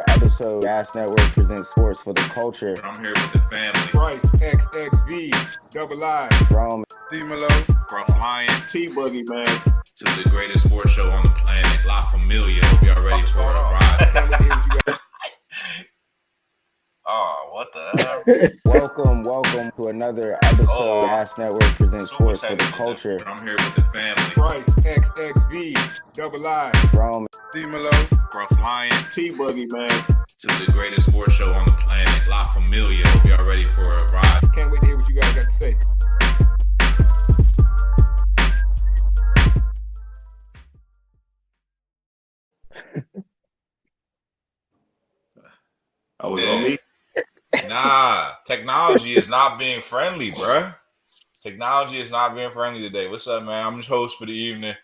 Episode Gas Network presents sports for the culture. I'm here with the family. Price, XXV, Double I, Rome, D-Malo, Gruff Lion. T-Boogie, man. Just the greatest sports show on the planet. La Familia. Hope y'all ready for a ride. Can't wait to hear what you got. Oh, what the hell? welcome to another episode Oh, Gas Network presents Super sports for the technical. culture. I'm here with the family. Price, XXV, Double I, Rome, D-Malo, Gruff Lion. T-Boogie, man. Just the greatest sports show on the planet. La Familia. Hope y'all ready for a ride. Can't wait to hear what you guys got to say. I was on me. Nah, technology is not being friendly, bruh. Technology is not being friendly today. What's up, man? I'm your host for the evening.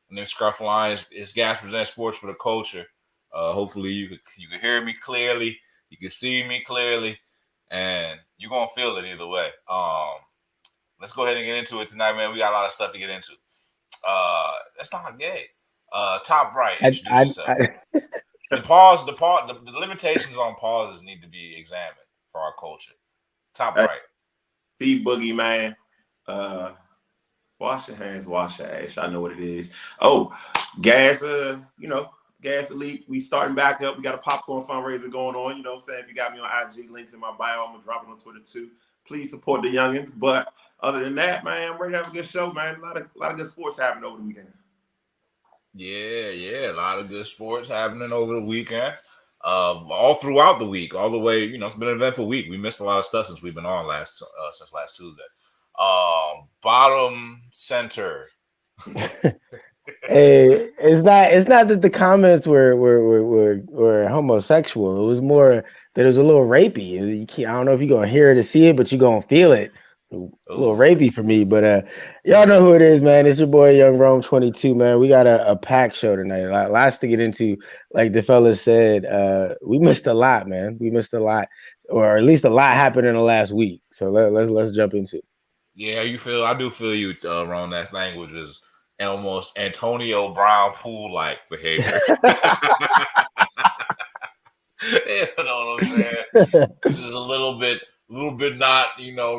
My name's Gruff Lion. It's Gas Presents Sports for the Culture. Hopefully you can hear me clearly. You can see me clearly. And you're going to feel it either way. Let's go ahead and get into it tonight, man. We got a lot of stuff to get into. That's not gay. Top right, introduce yourself. The limitations on pauses need to be examined for our culture. Top right. T-Boogie, man. Wash your hands, wash your ass. I know what it is. Oh, Gas, Gas Elite. We starting back up. We got a popcorn fundraiser going on. You know what I'm saying? If you got me on IG, links in my bio. I'm going to drop it on Twitter too. Please support the youngins. But other than that, man, we're going to have a good show, man. A lot of good sports happening over the weekend. Yeah, a lot of good sports happening over the weekend. All throughout the week, all the way, it's been an eventful week. We missed a lot of stuff since we've been on since last Tuesday. Bottom center. Hey, it's not that the comments were homosexual. It was more that it was a little rapey. I don't know if you're gonna hear it or see it, but you're gonna feel it. A little rapey for me, but y'all know who it is, man. It's your boy Young Rome 22, man. We got a packed show tonight. Lots to get into. Like the fellas said, we missed a lot, man. We missed a lot, or at least a lot happened in the last week. So let's jump into it. Yeah, I do feel you, Ron. That language is almost Antonio Brown pool-like behavior. You know what I'm saying? Just a little bit not,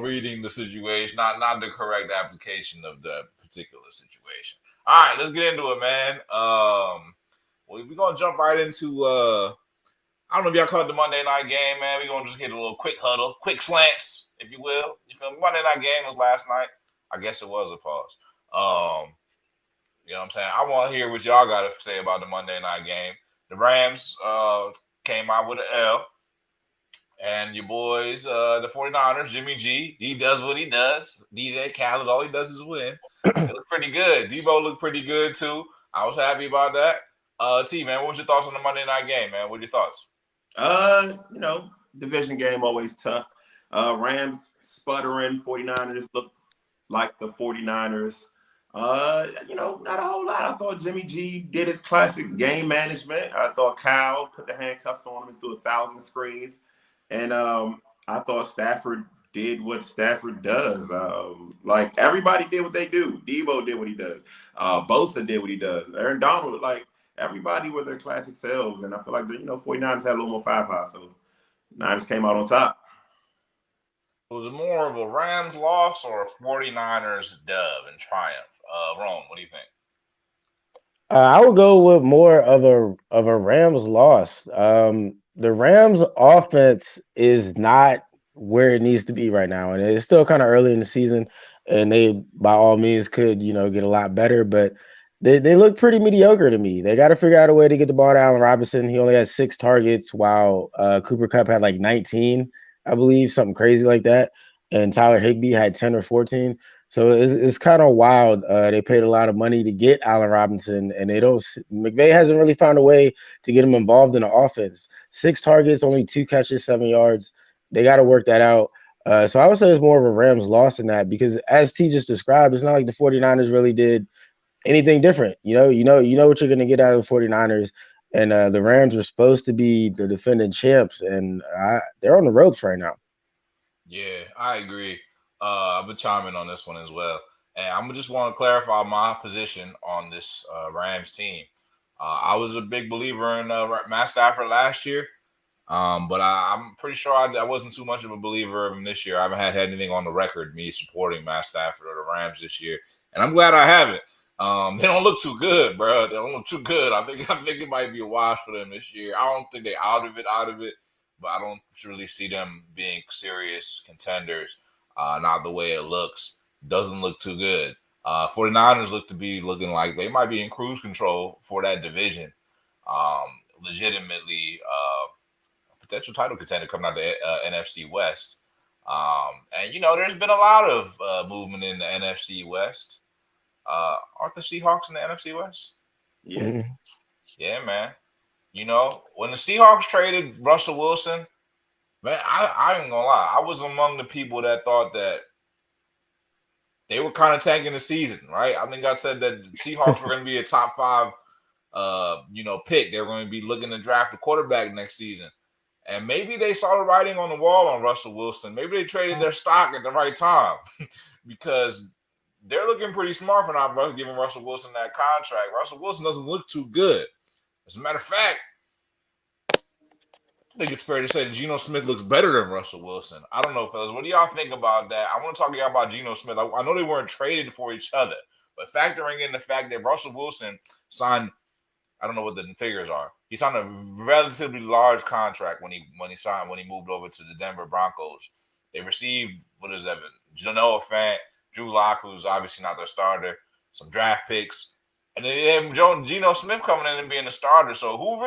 reading the situation, not the correct application of the particular situation. All right, let's get into it, man. We're gonna jump right into I don't know if y'all caught the Monday night game, man. We're gonna just get a little quick huddle, quick slants, if you will. You feel me? Monday night game was last night. I guess it was a pause. You know what I'm saying? I want to hear what y'all got to say about the Monday night game. The Rams came out with an L. And your boys, the 49ers, Jimmy G, he does what he does. DJ Khaled, all he does is win. They look pretty good. Debo looked pretty good, too. I was happy about that. T, man, what was your thoughts on the Monday night game, man? What are your thoughts? Division game always tough. Rams sputtering, 49ers look like the 49ers. Not a whole lot. I thought Jimmy G did his classic game management. I thought Kyle put the handcuffs on him and threw 1,000 screens. And I thought Stafford did what Stafford does. Like everybody did what they do. Debo did what he does. Bosa did what he does. Aaron Donald, like everybody were their classic selves. And I feel like the 49ers had a little more firepower. So Niners came out on top. Was it more of a Rams loss or a 49ers dub and triumph? Ron, what do you think? I would go with more of a Rams loss. The Rams offense is not where it needs to be right now, and it's still kind of early in the season, and they by all means could get a lot better, but they look pretty mediocre to me. They got to figure out a way to get the ball to Allen Robinson. He only had 6 targets, while Cooper Kupp had like 19, I believe, something crazy like that, and Tyler Higbee had 10 or 14. So it's kind of wild. They paid a lot of money to get Allen Robinson, and McVay hasn't really found a way to get him involved in the offense. 6 targets, only 2 catches, 7 yards. They got to work that out. So I would say it's more of a Rams loss than that, because as T just described, it's not like the 49ers really did anything different. You know what you're going to get out of the 49ers, and the Rams were supposed to be the defending champs, and they're on the ropes right now. Yeah, I agree. I've been chiming on this one as well. And I'm just want to clarify my position on this Rams team. I was a big believer in Matt Stafford last year. But I'm pretty sure I wasn't too much of a believer of him this year. I haven't had anything on the record me supporting Matt Stafford or the Rams this year, and I'm glad I haven't. They don't look too good, bro. They don't look too good. I think it might be a wash for them this year. I don't think they're out of it, but I don't really see them being serious contenders. Not the way it looks. Doesn't look too good. 49ers look to be looking like they might be in cruise control for that division. Legitimately, potential title contender coming out the NFC West. And there's been a lot of movement in the NFC West. Aren't the Seahawks in the NFC West? Yeah. Mhm. Yeah, man. When the Seahawks traded Russell Wilson, man, I ain't gonna lie. I was among the people that thought that they were kind of tanking the season, right? I think I said that the Seahawks were going to be a top 5, pick. They were going to be looking to draft a quarterback next season. And maybe they saw the writing on the wall on Russell Wilson. Maybe they traded their stock at the right time because they're looking pretty smart for not giving Russell Wilson that contract. Russell Wilson doesn't look too good. As a matter of fact, I think it's fair to say that Geno Smith looks better than Russell Wilson. I don't know, fellas. What do y'all think about that? I want to talk to y'all about Geno Smith. I know they weren't traded for each other, but factoring in the fact that Russell Wilson signed, I don't know what the figures are. He signed a relatively large contract when he moved over to the Denver Broncos. They received, what is that? Geno Fant, Drew Lock, who's obviously not their starter, some draft picks, and then Geno Smith coming in and being the starter. So who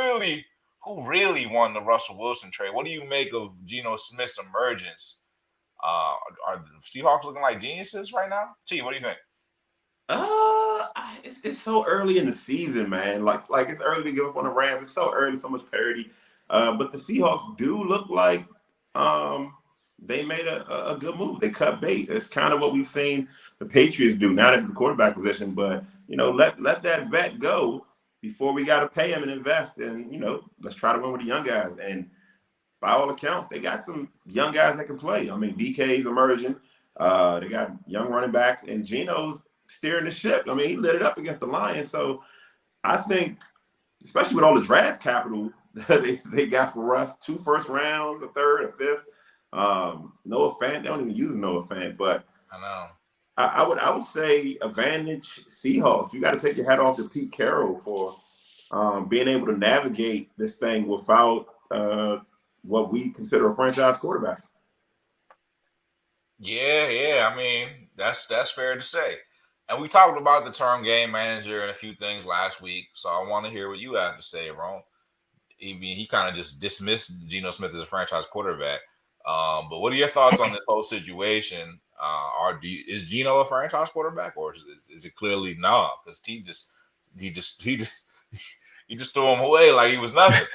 really won the Russell Wilson trade? What do you make of Geno Smith's emergence? Are the Seahawks looking like geniuses right now? T, what do you think? It's so early in the season, man. Like it's early to give up on the Rams. It's so early, so much parity. But the Seahawks do look like they made a good move. They cut bait. It's kind of what we've seen the Patriots do, not at the quarterback position, but let that vet go before we got to pay him and invest. And let's try to win with the young guys. And by all accounts, they got some young guys that can play. I mean, DK's emerging. They got young running backs, and Geno's steering the ship. I mean, he lit it up against the Lions. So I think, especially with all the draft capital they got for Russ, 2 first rounds, a third, a fifth. Noah Fant, they don't even use Noah Fant, but I know. I would say advantage Seahawks. You got to take your hat off to Pete Carroll for being able to navigate this thing without what we consider a franchise quarterback. Yeah. I mean, that's fair to say. And we talked about the term game manager and a few things last week, so I want to hear what you have to say, Ron. He kind of just dismissed Geno Smith as a franchise quarterback. But what are your thoughts on this whole situation? Is Geno a franchise quarterback, or is it clearly no? Because he just threw him away like he was nothing.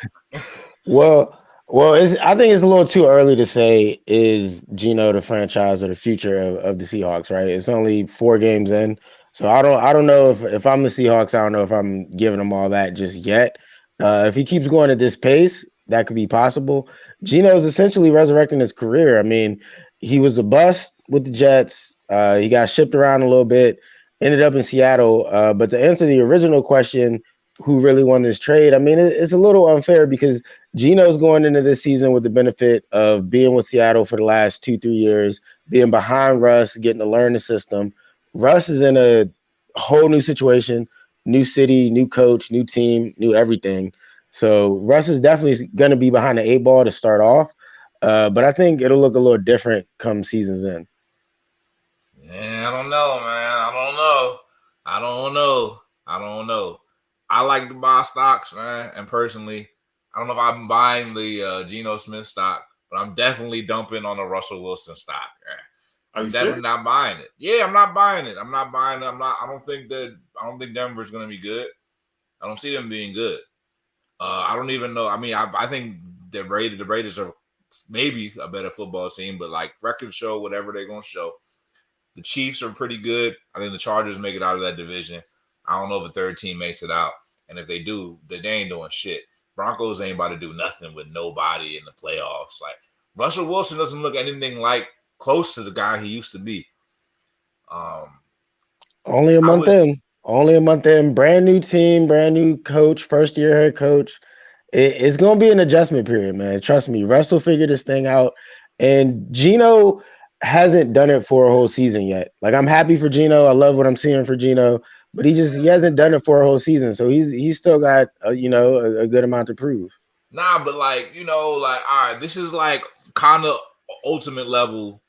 Well, I think it's a little too early to say is Geno the franchise or the future of the Seahawks, right? It's only 4 games in, so I don't know if I'm the Seahawks. I don't know if I'm giving them all that just yet. If he keeps going at this pace, that could be possible. Geno is essentially resurrecting his career. I mean, he was a bust with the Jets. He got shipped around a little bit, ended up in Seattle. But to answer the original question, who really won this trade? I mean, it's a little unfair because Geno's going into this season with the benefit of being with Seattle for the last 2-3 years, being behind Russ, getting to learn the system. Russ is in a whole new situation, new city, new coach, new team, new everything. So Russ is definitely going to be behind the 8 ball to start off. But I think it'll look a little different come season's end. Yeah, I don't know, man. I don't know. I like to buy stocks, man. And personally, I don't know if I'm buying the Geno Smith stock, but I'm definitely dumping on the Russell Wilson stock. Are you I'm definitely not buying it. Yeah, I'm not buying it. I don't think Denver's going to be good. I don't see them being good. I don't even know. I mean, I think the Raiders are maybe a better football team, but like records show whatever they're going to show. The Chiefs are pretty good. I think the Chargers make it out of that division. I don't know if the third team makes it out. And if they do, they ain't doing shit. Broncos ain't about to do nothing with nobody in the playoffs. Like Russell Wilson doesn't look anything like close to the guy he used to be. Only a month in. Brand new team, brand new coach, first year head coach. It's gonna be an adjustment period, man. Trust me. Russ will figure this thing out, and Geno hasn't done it for a whole season yet. Like I'm happy for Geno. I love what I'm seeing for Geno, but he hasn't done it for a whole season, so he's still got a good amount to prove. Nah, but like, all right, this is like kind of ultimate level.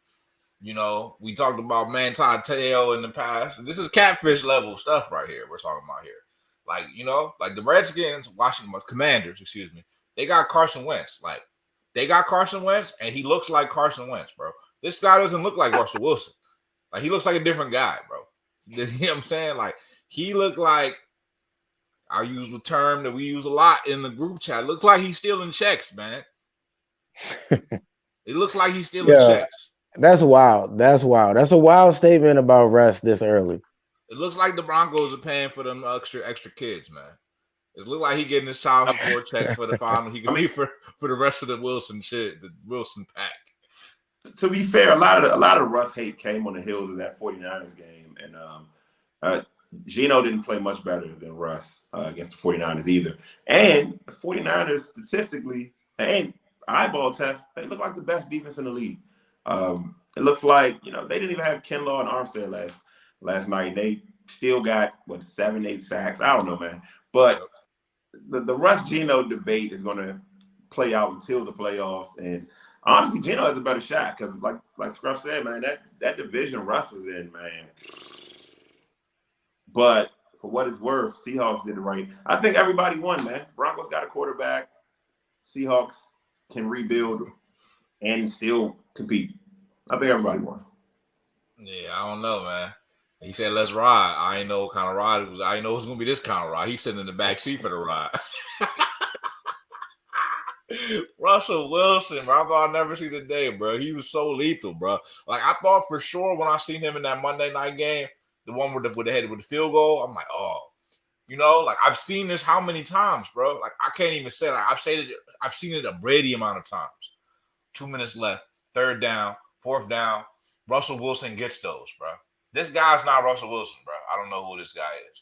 We talked about Manti Te'o in the past. This is catfish level stuff right here. We're talking about here. Like, like the Redskins, Washington Commanders, excuse me. They got Carson Wentz. Like, they got Carson Wentz, and he looks like Carson Wentz, bro. This guy doesn't look like Russell Wilson. Like, he looks like a different guy, bro. You know what I'm saying? Like, he looked like, I'll use the term that we use a lot in the group chat. Looks like he's stealing checks, man. It looks like he's stealing checks. That's wild. That's wild. That's a wild statement about Russ this early. It looks like the Broncos are paying for them extra kids, man. It looks like he getting his child support checks for the final. He can be for the rest of the Wilson shit, the Wilson pack. To be fair, a lot of Russ hate came on the heels of that 49ers game, and Geno didn't play much better than Russ against the 49ers either. And the 49ers, statistically, and eyeball test, they look like the best defense in the league. It looks like, they didn't even have Kinlaw and Armstead last night. They still got, 7-8 sacks. I don't know, man. But the Russ Geno debate is going to play out until the playoffs. And honestly, Geno has a better shot because, like Scruff said, man, that division Russ is in, man. But for what it's worth, Seahawks did it right. I think everybody won, man. Broncos got a quarterback. Seahawks can rebuild and still compete. I think everybody won. Yeah, I don't know, man. He said, let's ride. I ain't know what kind of ride it was. I ain't know it was going to be this kind of ride. He's sitting in the back seat for the ride. Russell Wilson, bro. I thought I'd never see the day, bro. He was so lethal, bro. Like, I thought for sure when I seen him in that Monday night game, the one with the field goal, I'm like, oh. Like, I've seen this how many times, bro? Like, I can't even say it. Like, I've seen it a Brady amount of times. 2 minutes left, third down, fourth down. Russell Wilson gets those, bro. This guy's not Russell Wilson, bro. I don't know who this guy is.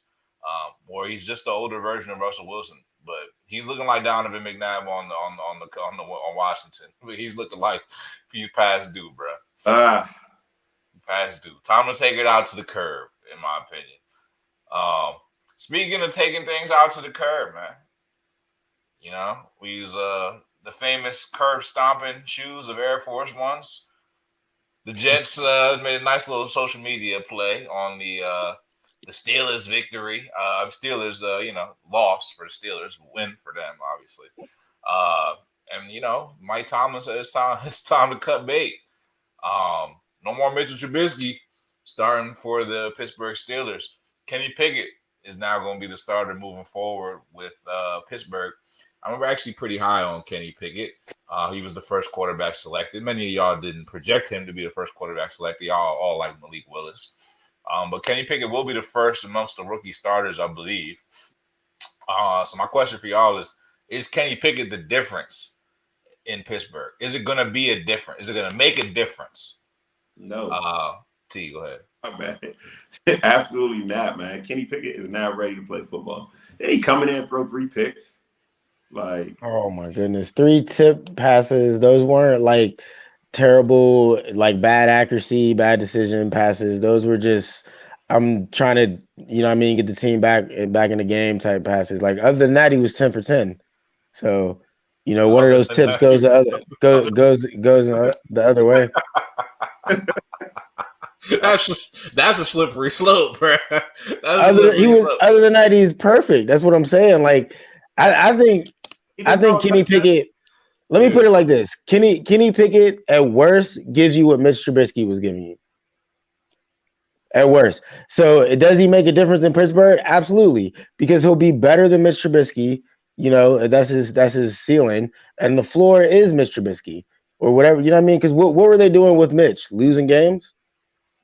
Or he's just the older version of Russell Wilson. But he's looking like Donovan McNabb on Washington. He's looking like he's past due, bro. Past due. Time to take it out to the curb, in my opinion. Speaking of taking things out to the curb, man. We use the famous curb stomping shoes of Air Force Ones. The Jets made a nice little social media play on the Steelers victory. Steelers, loss for the Steelers, win for them, obviously. And Mike Tomlin said it's time to cut bait. No more Mitchell Trubisky starting for the Pittsburgh Steelers. Kenny Pickett is now going to be the starter moving forward with Pittsburgh. I'm actually pretty high on Kenny Pickett. He was the first quarterback selected. Many of y'all didn't project him to be the first quarterback selected. Y'all all like Malik Willis. But Kenny Pickett will be the first amongst the rookie starters, I believe. So my question for y'all is Kenny Pickett the difference in Pittsburgh? Is it going to be a difference? Is it going to make a difference? No. T, go ahead. Oh, man. Absolutely not, man. Kenny Pickett is now ready to play football. Then he come in and throw 3 picks. Like, oh my goodness, 3 tip passes. Those weren't like terrible, like bad accuracy, bad decision passes. Those were just, I'm trying to, get the team back in the game type passes. Like other than that, he was 10 for 10. So, one of those tips goes the other goes the other way. That's a slippery slope, bro. Other than that, he's perfect. That's what I'm saying. Like, I think Kenny Pickett. Let me put it like this: Kenny Pickett at worst gives you what Mitch Trubisky was giving you. At worst. So does he make a difference in Pittsburgh? Absolutely, because he'll be better than Mitch Trubisky. That's his ceiling, and the floor is Mitch Trubisky or whatever. You know what I mean? Because what were they doing with Mitch? Losing games.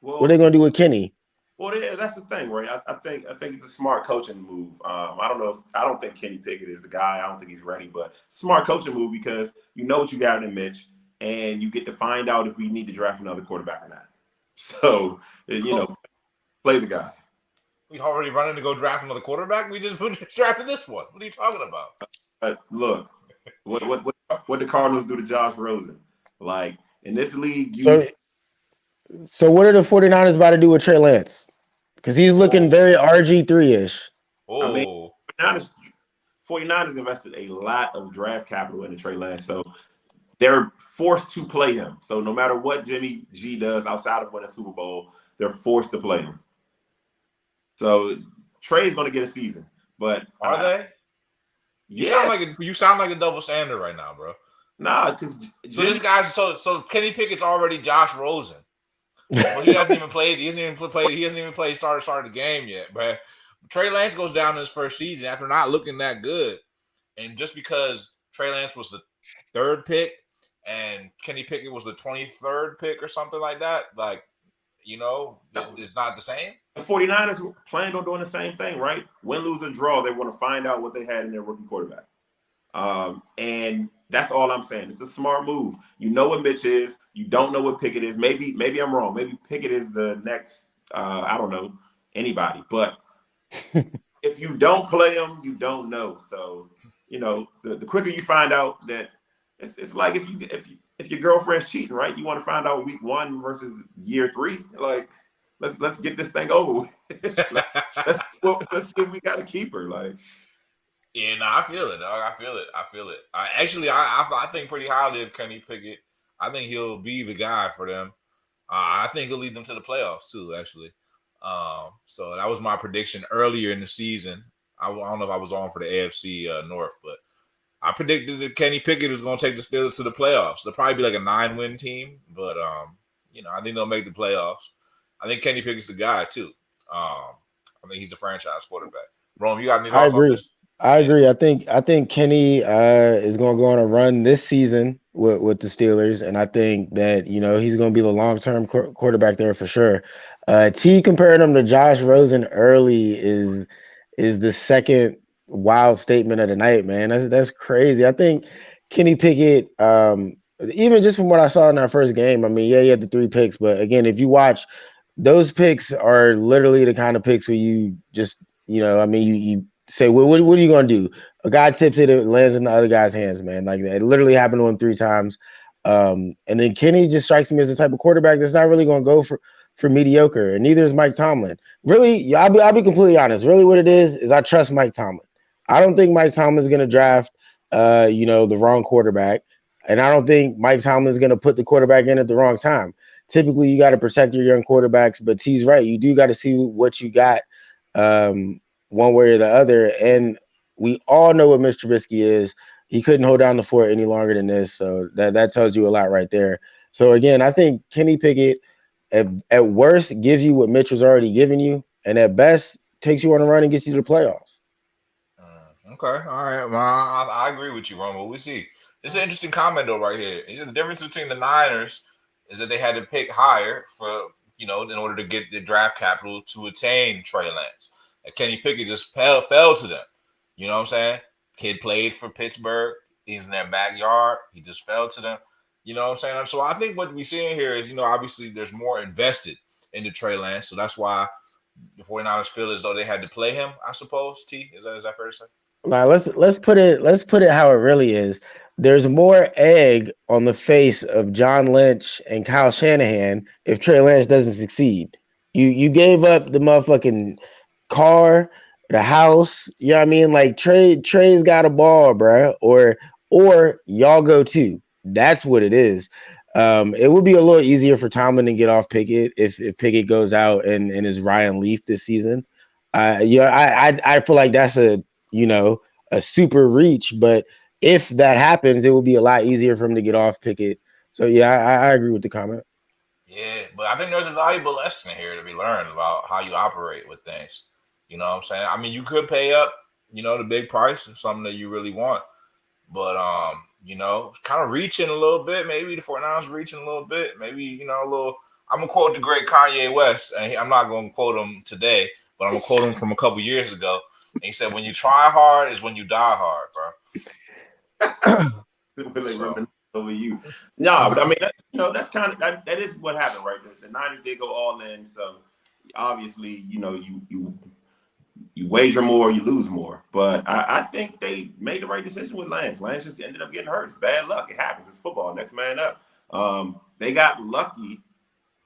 What are they going to do with Kenny? Well, yeah, that's the thing, right? I think it's a smart coaching move. I don't think Kenny Pickett is the guy. I don't think he's ready, but smart coaching move because you know what you got in Mitch, and you get to find out if we need to draft another quarterback or not. So, play the guy. We already running to go draft another quarterback. We just drafted this one. What are you talking about? Look, what the Cardinals do to Josh Rosen? Like in this league, So so what are the 49ers about to do with Trey Lance? Because he's looking Oh, very RG3-ish. I mean, oh, 49ers invested a lot of draft capital into Trey Lance, so they're forced to play him. So no matter what Jimmy G does outside of winning a Super Bowl, they're forced to play him. So Trey's going to get a season, but are they? You yeah, sound like a double standard right now, bro. nah, because So Kenny Pickett's already Josh Rosen. Well, he hasn't even played. He hasn't even played started the game yet, bro. Trey Lance goes down in his first season after not looking that good, and just because Trey Lance was the third pick and Kenny Pickett was the 23rd pick or something like that, like it's not the same. The 49ers planned on doing the same thing, right? Win, lose, or draw, they want to find out what they had in their rookie quarterback. And that's all I'm saying. It's a smart move. You know what Mitch is. You don't know what Pickett is. Maybe I'm wrong. Maybe Pickett is the next, I don't know, anybody. But if you don't play him, you don't know. So, the quicker you find out that it's like if your girlfriend's cheating, right? You want to find out week 1 versus year 3. Like, let's get this thing over with. let's see if we got to keep her. Like, Yeah, no, I feel it, dog. I feel it. I think pretty highly of Kenny Pickett. I think he'll be the guy for them. I think he'll lead them to the playoffs too, actually. So that was my prediction earlier in the season. I don't know if I was on for the AFC North, but I predicted that Kenny Pickett is going to take the Steelers to the playoffs. They'll probably be like a 9-win team, but I think they'll make the playoffs. I think Kenny Pickett's the guy too. I think he's the franchise quarterback. Rome, you got any I thoughts on agree. this? I Yeah. agree. I think Kenny is going to go on a run this season with the Steelers, and I think that he's going to be the long-term quarterback there for sure. T comparing him to Josh Rosen early is the second wild statement of the night, man. That's crazy. I think Kenny Pickett, even just from what I saw in that first game, I mean, yeah, he had the 3 picks, but again, if you watch, those picks are literally the kind of picks where you just, I mean, you say, well, what are you gonna do? A guy tips it, it lands in the other guy's hands, man. Like it literally happened to him 3 times. And then Kenny just strikes me as the type of quarterback that's not really gonna go for mediocre, and neither is Mike Tomlin. Really, yeah, I'll be completely honest. Really, what it is I trust Mike Tomlin. I don't think Mike Tomlin is gonna draft the wrong quarterback, and I don't think Mike Tomlin is gonna put the quarterback in at the wrong time. Typically, you got to protect your young quarterbacks, but T's right. You do got to see what you got. One way or the other. And we all know what Mr. Trubisky is. He couldn't hold down the fort any longer than this. So that tells you a lot right there. So again, I think Kenny Pickett at worst gives you what Mitch was already giving you, and at best takes you on a run and gets you to the playoffs. Okay, all right. Well, I agree with you, Romo. We see. It's an interesting comment though, right here. He said the difference between the Niners is that they had to pick higher for in order to get the draft capital to attain Trey Lance. Like Kenny Pickett just fell to them. You know what I'm saying? Kid played for Pittsburgh. He's in their backyard. He just fell to them. You know what I'm saying? So I think what we're seeing here is, obviously there's more invested into Trey Lance. So that's why the 49ers feel as though they had to play him, I suppose. T, is that fair to say? Now let's put it how it really is. There's more egg on the face of John Lynch and Kyle Shanahan if Trey Lance doesn't succeed. You gave up the motherfucking car, the house. You know what I mean? Like Trey's got a ball, bro. Or y'all go too. That's what it is. It would be a little easier for Tomlin to get off Pickett if Pickett goes out and is Ryan Leaf this season. I feel like that's a super reach, but if that happens, it will be a lot easier for him to get off Pickett. So yeah, I agree with the comment. Yeah, but I think there's a valuable lesson here to be learned about how you operate with things. You know what I'm saying? I mean, you could pay up, the big price and something that you really want. But kind of reaching a little bit. Maybe the 49ers reaching a little bit. Maybe, a little. I'm gonna quote the great Kanye West, and I'm not gonna quote him today, but I'm gonna quote him from a couple years ago. And he said, "When you try hard is when you die hard, bro." So. Over you. No, but I mean, that's kind of that is what happened, right? The Niners did go all in, so obviously, you wager more, you lose more. But I think they made the right decision with Lance. Lance just ended up getting hurt. It's bad luck. It happens. It's football. Next man up. They got lucky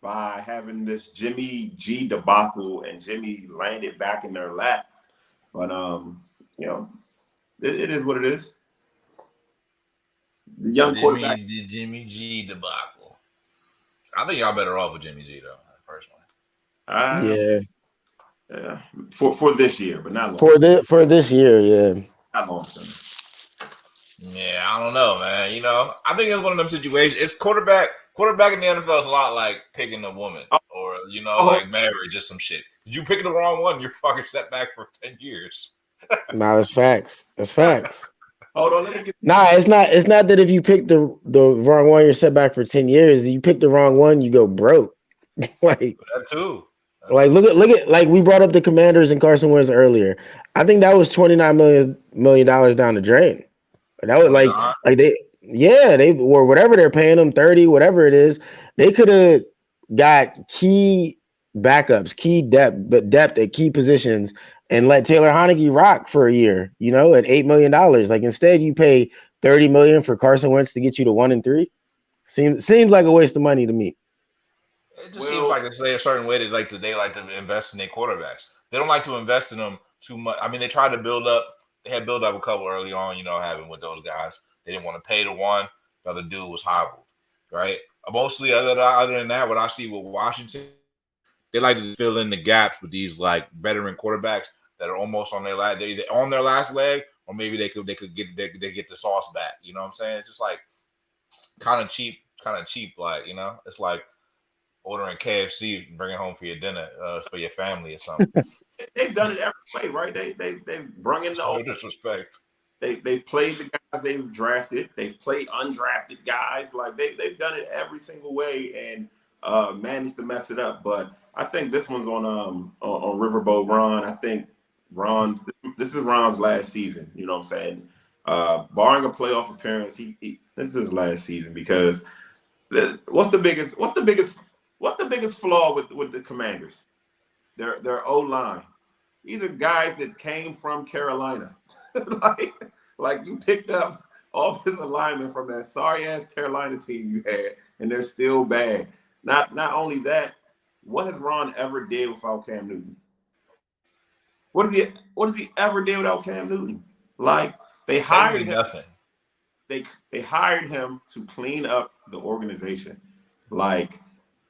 by having this Jimmy G debacle, and Jimmy landed back in their lap. But you know, it is what it is. The young quarterback. The Jimmy G debacle. I think y'all better off with Jimmy G though, personally. Yeah. For this year, but not long for this year, yeah. Not long term. Yeah, I don't know, man. You know, I think it's one of them situations. It's quarterback in the NFL is a lot like picking a woman or, you know, like marriage or some shit. If you pick the wrong one, you're fucking set back for 10 years. Nah, that's facts. That's facts. Hold on, let me get. Nah, it's not that if you pick the wrong one, you're set back for 10 years. If you pick the wrong one, you go broke. Like that too. Look at like we brought up the Commanders and Carson Wentz earlier. I think that was $29 million down the drain. That was like they or whatever they're paying them, 30, whatever it is. They could have got key backups, key depth at key positions, and let Taylor Heinicke rock for a year, you know, at $8 million. Like instead you pay $30 million for Carson Wentz to get you to 1-3. Seems like a waste of money to me. It just seems like it's a certain way they like to invest in their quarterbacks. They don't like to invest in them too much. I mean, they tried to build up. They had built up a couple early on, you know, having with those guys. They didn't want to pay the one. The other dude was hobbled, right? Mostly other than that, what I see with Washington, they like to fill in the gaps with these like veteran quarterbacks that are almost on their last. They're either on their last leg, or maybe they could get the sauce back. You know what I'm saying? It's just like kind of cheap. Like, you know, it's like ordering KFC and bring it home for your dinner, for your family or something. They've done it every way, right? They've brung in the no disrespect. They've played the guys they've drafted. They've played undrafted guys. Like they've done it every single way and managed to mess it up. But I think this one's on Riverboat Ron. I think Ron. This is Ron's last season. You know what I'm saying? Barring a playoff appearance, this is his last season because what's the biggest flaw with the Commanders? Their O-line. These are guys that came from Carolina. like you picked up offensive linemen from that sorry-ass Carolina team you had, and they're still bad. Not only that, what has Ron ever did without Cam Newton? What has he ever did without Cam Newton? Like they hired him. Nothing. They hired him to clean up the organization. Like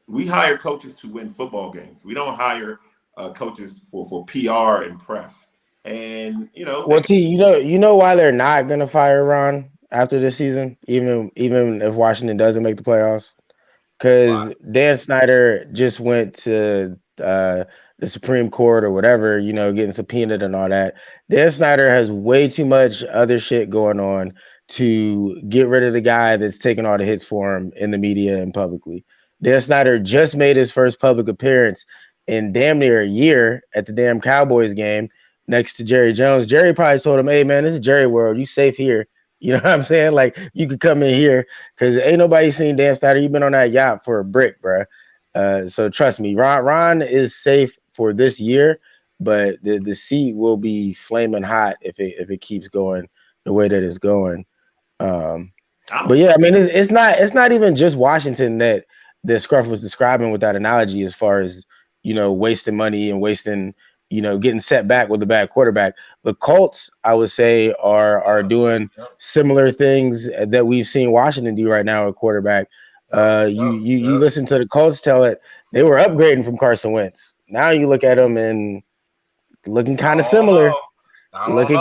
we hire coaches to win football games. We don't hire coaches for PR and press. And you know, well, you know why they're not gonna fire Ron after this season, even if Washington doesn't make the playoffs, because Dan Snyder just went to the Supreme Court or whatever, you know, getting subpoenaed and all that. Dan Snyder has way too much other shit going on to get rid of the guy that's taking all the hits for him in the media and publicly. Dan Snyder just made his first public appearance in damn near a year at the damn Cowboys game next to Jerry Jones. Jerry probably told him, hey, man, this is Jerry world. You safe here. You know what I'm saying? Like, you could come in here because ain't nobody seen Dan Snyder. You've been on that yacht for a brick, bro. So trust me, Ron is safe for this year, but the seat will be flaming hot if it keeps going the way that it's going. But yeah, I mean, it's not even just Washington that Scruff was describing with that analogy as far as, you know, wasting money and wasting, you know, getting set back with a bad quarterback. The Colts, I would say, are doing similar things that we've seen Washington do right now at quarterback. You listen to the Colts tell it, they were upgrading from Carson Wentz. Now you look at them and looking kind of similar. Looking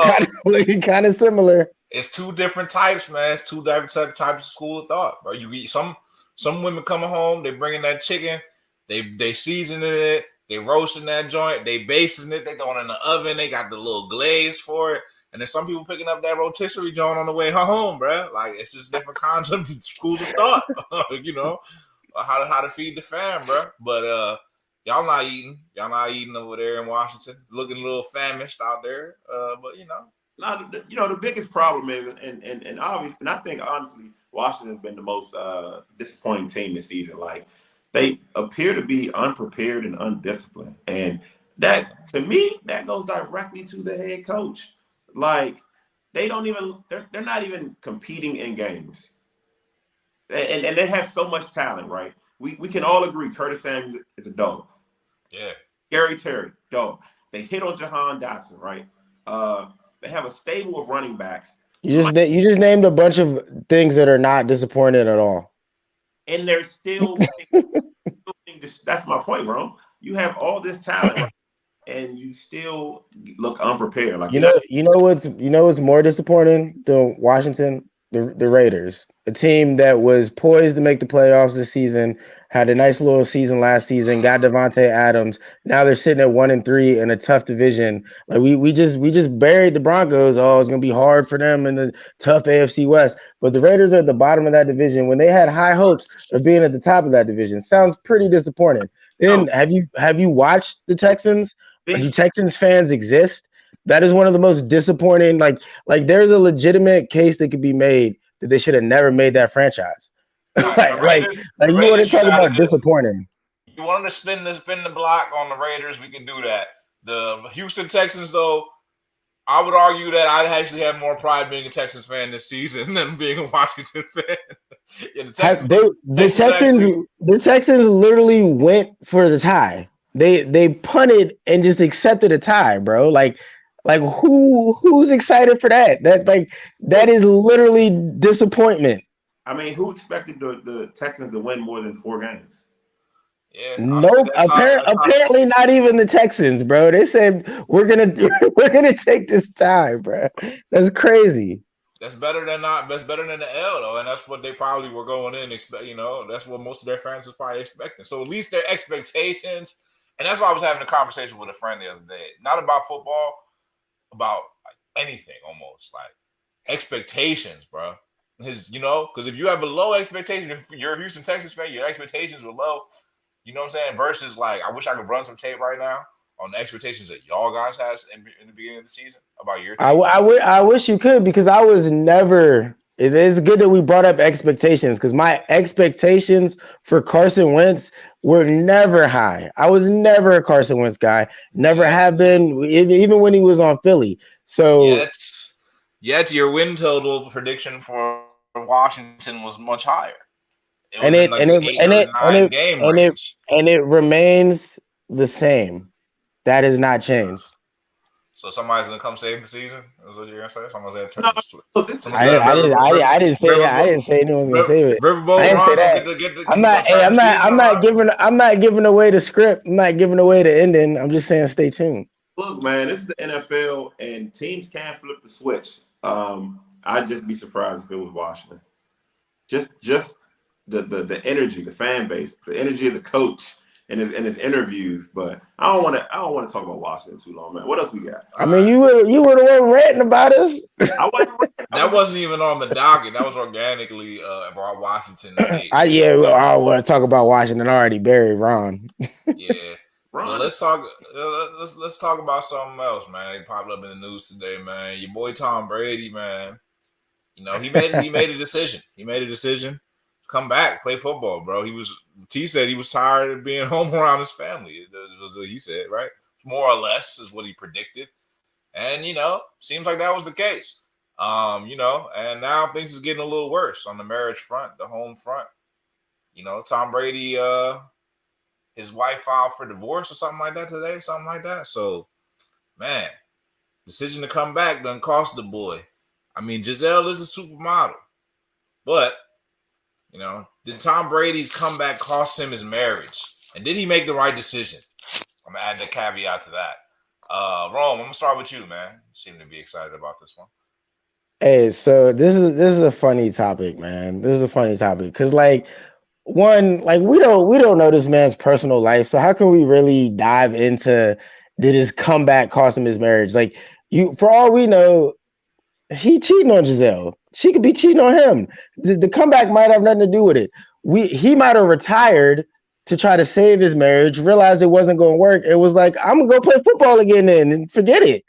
kind of similar. It's two different types, man. It's two different types of school of thought, bro. You eat some women coming home, they bringing that chicken, they seasoning it, they roasting that joint, they basting it, they going in the oven, they got the little glaze for it, and then some people picking up that rotisserie joint on the way home, bro. Like it's just different kinds of schools of thought, you know, how to feed the fam, bro. But y'all not eating over there in Washington, looking a little famished out there, but you know. Now, you know, the biggest problem is, and obviously, and I think honestly, Washington has been the most disappointing team this season. Like they appear to be unprepared and undisciplined, and that to me, that goes directly to the head coach. Like they're not even competing in games. And they have so much talent, right? We can all agree Curtis Samuel is a dog. Yeah. Gary Terry, dog. They hit on Jahan Dotson, right? They have a stable of running backs. You just named a bunch of things that are not disappointing at all. And they're still that's my point, bro. You have all this talent, right? And you still look unprepared. Like You know what's more disappointing than Washington? The Raiders, a team that was poised to make the playoffs this season, had a nice little season last season, got Devontae Adams. Now they're sitting at 1-3 in a tough division. Like we just buried the Broncos. Oh, it's gonna be hard for them in the tough AFC West. But the Raiders are at the bottom of that division when they had high hopes of being at the top of that division. Sounds pretty disappointing. Then have you watched the Texans? Or do Texans fans exist? That is one of the most disappointing. Like there's a legitimate case that could be made that they should have never made that franchise. like you want to talk about disappointing? You want to spin the block on the Raiders? We can do that. The Houston Texans, though, I would argue that I actually have more pride being a Texans fan this season than being a Washington fan. Yeah, the Texans literally went for the tie. They punted and just accepted a tie, bro. Like who's excited for that? That is literally disappointment. I mean, who expected the Texans to win more than 4 games? Yeah, nope. Apparently not even the Texans, bro. They said we're gonna take this tie, bro. That's crazy. That's better than the L though, and that's what they probably were going in expect. That's what most of their fans was probably expecting. So at least their expectations, and that's why I was having a conversation with a friend the other day, not about football, about anything almost, like expectations, bro. Because if you have a low expectation, if you're a Houston Texans fan, your expectations were low. You know what I'm saying? Versus, like, I wish I could run some tape right now on the expectations that y'all guys has in the beginning of the season about your team. I wish you could, because I was never. It is good that we brought up expectations, because my expectations for Carson Wentz were never high. I was never a Carson Wentz guy. Never have been, even when he was on Philly. So yet your win total prediction for Washington was much higher. It remains the same. That has not changed. So somebody's gonna come save the season. Is what you're gonna say? Someone's gonna I didn't say anyone's gonna save it. I didn't say that. I'm not giving away the script. I'm not giving away the ending. I'm just saying stay tuned. Look, man, this is the NFL, and teams can flip the switch. I'd just be surprised if it was Washington. Just the energy, the fan base, the energy of the coach and his interviews. But I don't want to talk about Washington too long, man. What else we got? I mean, you were the one ranting about us. That wasn't even on the docket. That was organically about Washington. I want to talk about Washington. Already buried Ron. Yeah. Well, let's talk. Let's talk about something else, man. He popped up in the news today, man. Your boy Tom Brady, man. He made a decision. He made a decision to come back, play football, bro. T said he was tired of being home around his family. It was what he said, right? More or less is what he predicted, and seems like that was the case. And now things is getting a little worse on the marriage front, the home front. Tom Brady. His wife filed for divorce or something like that today, something like that. So, man, decision to come back doesn't cost the boy. I mean, Giselle is a supermodel. But, did Tom Brady's comeback cost him his marriage? And did he make the right decision? I'm going to add the caveat to that. Rome, I'm going to start with you, man. You seem to be excited about this one. Hey, so this is a funny topic, man. This is a funny topic because, one, we don't know this man's personal life, so how can we really dive into did his comeback cost him his marriage? For all we know, he cheating on Giselle. She could be cheating on him. The comeback might have nothing to do with it. He might have retired to try to save his marriage, realized it wasn't going to work. It was like, I'm gonna go play football again then and forget it.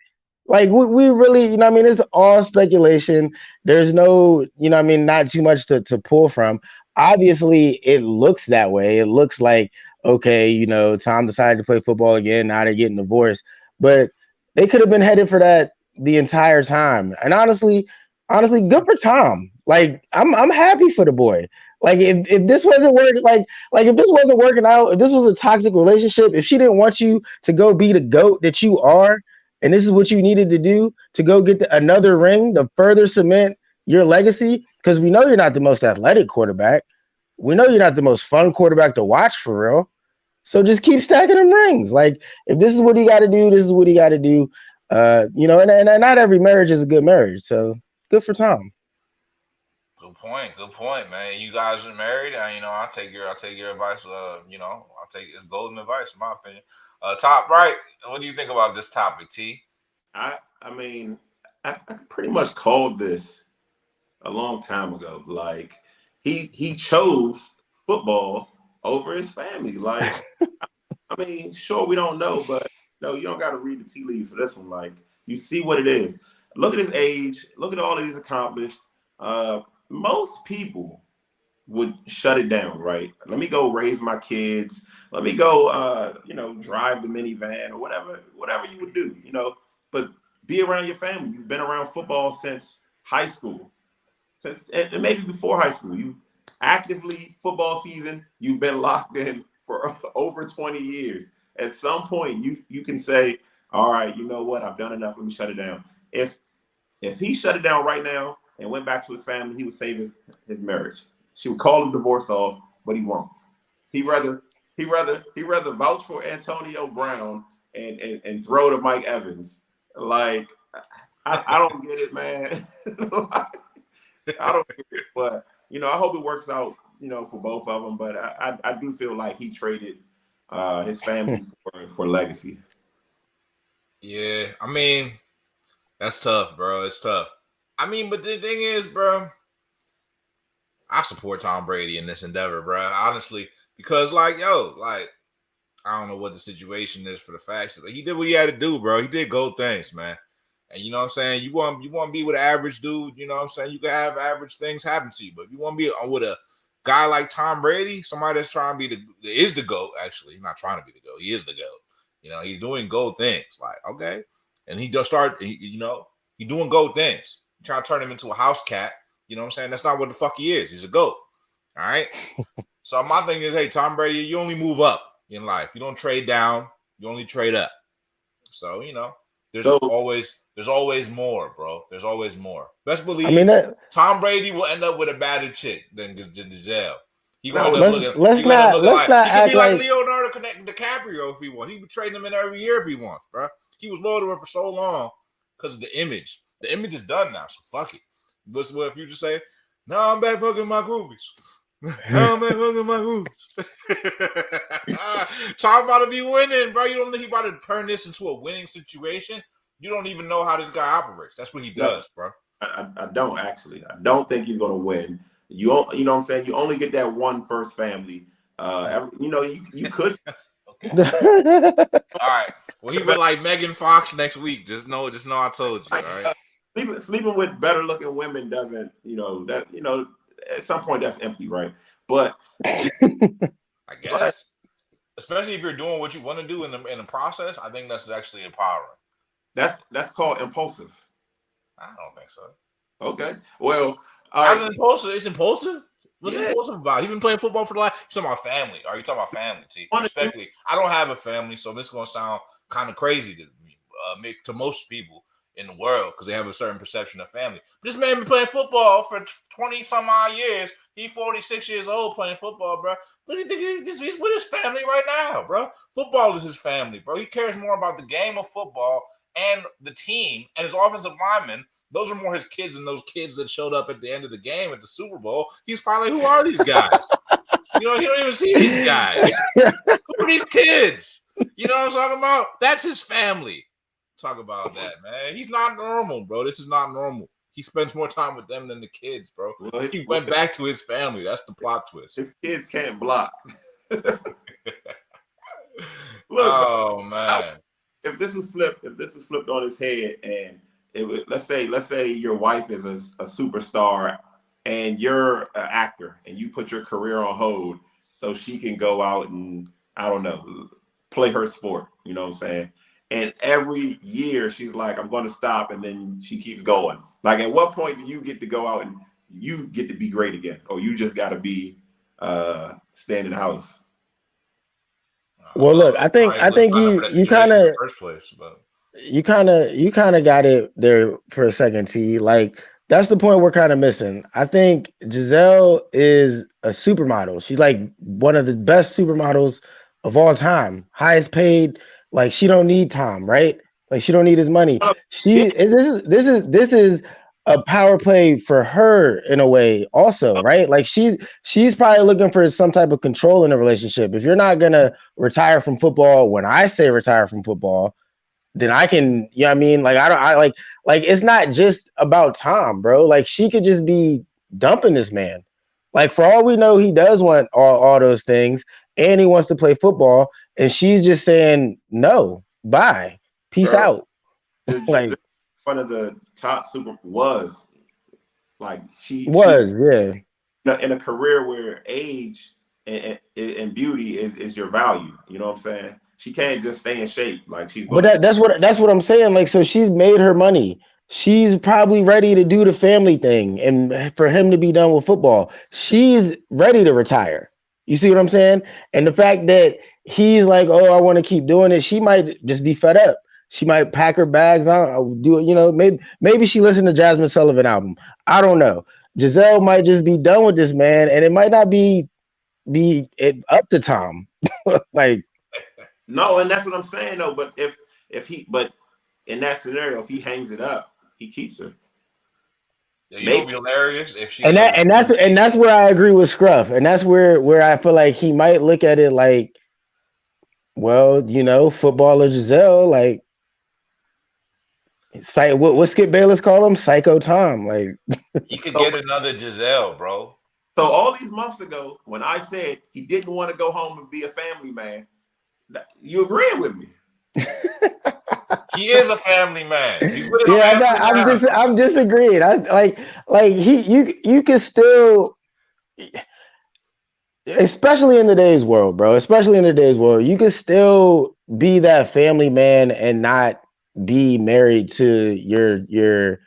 We really, it's all speculation. There's no, not too much to pull from. Obviously, it looks that way. It looks like okay, Tom decided to play football again. Now they're getting divorced, but they could have been headed for that the entire time. And honestly, good for Tom. Like I'm happy for the boy. Like if this wasn't working, like if this wasn't working out, if this was a toxic relationship, if she didn't want you to go be the GOAT that you are, and this is what you needed to do to go get another ring to further cement your legacy, because we know you're not the most athletic quarterback. We know you're not the most fun quarterback to watch for real. So just keep stacking them rings. Like if this is what he got to do, this is what he got to do. And not every marriage is a good marriage. So good for Tom. Good point, man. You guys are married, and I'll take your advice. I'll take it's golden advice, in my opinion. Top right. What do you think about this topic, T? I mean, I pretty much called this a long time ago. Like he chose football over his family. Like, I mean, sure, we don't know, but no, you don't got to read the tea leaves for this one. Like, you see what it is. Look at his age. Look at all of these accomplished. Most people would shut it down, right? Let me go raise my kids. Let me go, drive the minivan or whatever you would do, But be around your family. You've been around football since high school, and maybe before high school. You actively football season. You've been locked in for over 20 years. At some point, you can say, all right, you know what? I've done enough. Let me shut it down. If he shut it down right now and went back to his family, he would save his marriage. She would call the divorce off, but he won't. He rather vouch for Antonio Brown and throw to Mike Evans. Like, I don't get it, man. I don't get it, but I hope it works out, for both of them. But I do feel like he traded his family for legacy. Yeah, I mean, that's tough, bro. It's tough. I mean, but the thing is, bro, I support Tom Brady in this endeavor, bro. Honestly, because I don't know what the situation is for the facts of it. He did what he had to do, bro. He did gold things, man. And you know what I'm saying? You want to be with an average dude, you know what I'm saying? You can have average things happen to you. But if you want to be with a guy like Tom Brady, somebody that's trying to be the GOAT, actually. He's not trying to be the GOAT. He is the GOAT. He's doing gold things. Like, okay. And he just started, he's doing gold things. You trying to turn him into a house cat. You know what I'm saying? That's not what the fuck he is. He's a GOAT. All right? So my thing is, hey, Tom Brady, you only move up in life. You don't trade down. You only trade up. So, there's always more, bro. There's always more. Best believe Tom Brady will end up with a better chick than Giselle. He gonna end up looking like he could be like Leonardo DiCaprio if he wants. He would trade him in every year if he wants, bro. He was loyal to her for so long because of the image. The image is done now, so fuck it. Listen to what Future say. No, I'm back fucking my groupies. No, I'm back fucking my groupies. Tom about to be winning, bro. You don't think he about to turn this into a winning situation? You don't even know how this guy operates. That's what he does, bro. I don't actually. I don't think he's gonna win. You know what I'm saying? You only get that one first family. You could. Okay. All right. Well, he went like Megan Fox next week. Just know I told you. All right. Sleeping with better looking women doesn't, at some point that's empty, right? But I guess, especially if you're doing what you want to do in the process, I think that's actually empowering. That's called impulsive. I don't think so. Okay. Well, how's it impulsive? It's impulsive? What's impulsive about? You've been playing football for the life. You're talking about family. Are you talking about family, T? Respectfully, I don't have a family, so this is going to sound kind of crazy to most people in the world because they have a certain perception of family. But this man been playing football for 20 some odd years. He's 46 years old playing football, bro. What do you think he's with his family right now, bro? Football is his family, bro. He cares more about the game of football and the team and his offensive linemen. Those are more his kids than those kids that showed up at the end of the game at the Super Bowl. He's probably like, who are these guys? He don't even see these guys. Who are these kids? You know what I'm talking about? That's his family. Talk about that, man. He's not normal, bro. This is not normal. He spends more time with them than the kids, bro. Well, he went back to his family. That's the plot twist. His kids can't block. Look, man. If this was flipped on his head, and let's say your wife is a superstar, and you're an actor, and you put your career on hold so she can go out and I don't know, play her sport. You know what I'm saying? And every year she's like, I'm going to stop, and then she keeps going. Like, at what point do you get to go out and you get to be great again, or you just got to be staying in the house? Well, look, I think Finding for that you situation kind in the of first place, but you kind of got it there for a second, T. Like that's the point we're kind of missing. I think Giselle is a supermodel. She's like one of the best supermodels of all time, highest paid. Like she don't need Tom, right? Like she don't need his money. Yeah, This is a power play for her in a way, also, right? Like she's probably looking for some type of control in a relationship. If you're not gonna retire from football when I say retire from football, then I can, you know what I mean? Like I like it's not just about Tom, bro. Like she could just be dumping this man. Like for all we know, he does want all those things and he wants to play football, and she's just saying no, bye, peace bro. out. Like One of the top super was like she was, yeah. in a career where age and beauty is your value. You know what I'm saying? She can't just stay in shape. Like she's But going to. that's what I'm saying. Like, so she's made her money. She's probably ready to do the family thing, and for him to be done with football, she's ready to retire. You see what I'm saying? And the fact that he's like, "Oh, I want to keep doing it," she might just be fed up. She might pack her bags on, do it. Maybe she listened to Jasmine Sullivan album. I don't know. Giselle might just be done with this man, and it might not be it up to Tom. Like, No, and that's what I'm saying though. But but in that scenario, if he hangs it up, he keeps her. yeah, you know, it'd be hilarious if she and that's where I agree with Scruff, and that's where I feel like he might look at it like, well, footballer Giselle, like, what Skip Bayless call him, Psycho Tom, like. you could get another Giselle, bro. So all these months ago, when I said he didn't want to go home and be a family man, you agreeing with me? He is a family man. He's with his family now. I'm disagreeing. I like you can still, especially in today's world, bro. Especially in today's world, you can still be that family man and not be married to your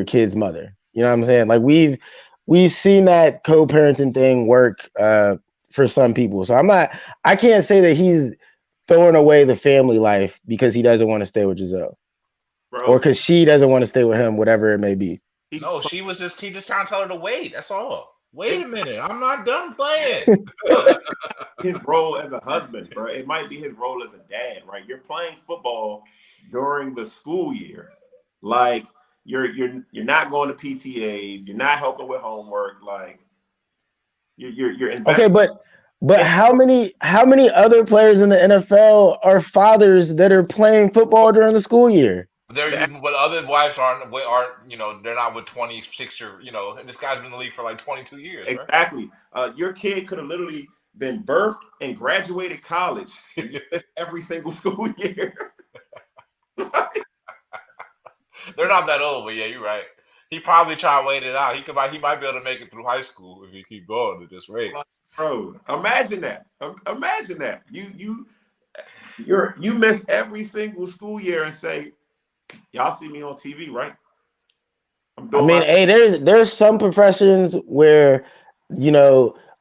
kid's mother. You know what I'm saying? Like we've seen that co-parenting thing work for some people. So I can't say that he's throwing away the family life because he doesn't want to stay with Giselle, Bro, or because she doesn't want to stay with him, whatever it may be. No, he just trying to tell her to wait. That's all. Wait a minute, I'm not done playing. his role as a husband, bro. It might be his role as a dad, right? You're playing football during the school year, like you're not going to PTAs, you're not helping with homework, like you're investing. Okay, but how many other players in the NFL are fathers that are playing football during the school year? But other wives aren't, they're not with 26 or, this guy's been in the league for like 22 years. Exactly. Right? Your kid could have literally been birthed and graduated college every single school year. They're not that old, but yeah, you're right. He probably try to wait it out. He might be able to make it through high school if he keep going at this rate. Bro, imagine that. Imagine that. You miss every single school year and say, y'all see me on TV, right? Hey, there's some professions where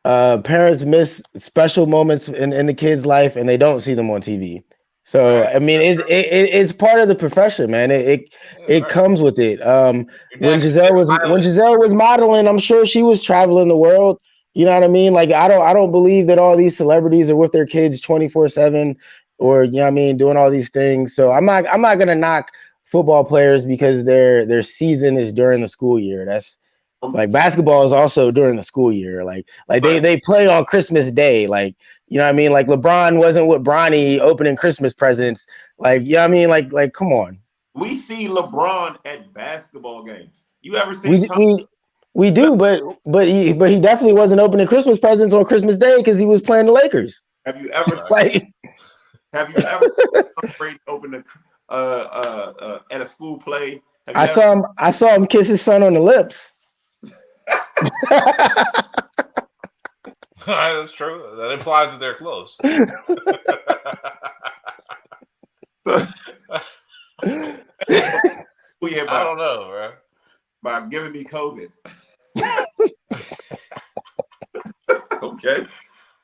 parents miss special moments in the kid's life and they don't see them on TV. So right. I mean, it's part of the profession, man. It comes with it. When Giselle was modeling, I'm sure she was traveling the world. You know what I mean? Like I don't believe that all these celebrities are with their kids 24/7, or doing all these things. So I'm not gonna knock football players because their season is during the school year. That's like basketball is also during the school year. Like they play on Christmas Day. Like, you know what I mean? Like LeBron wasn't with Bronny opening Christmas presents. Like, you know what I mean? Like come on. We see LeBron at basketball games. You ever seen we do, but he definitely wasn't opening Christmas presents on Christmas Day because he was playing the Lakers. Have you ever Brady open at a school play? I saw him kiss his son on the lips. That's true. That implies that they're close. We I don't know, bro. By giving me COVID. Okay,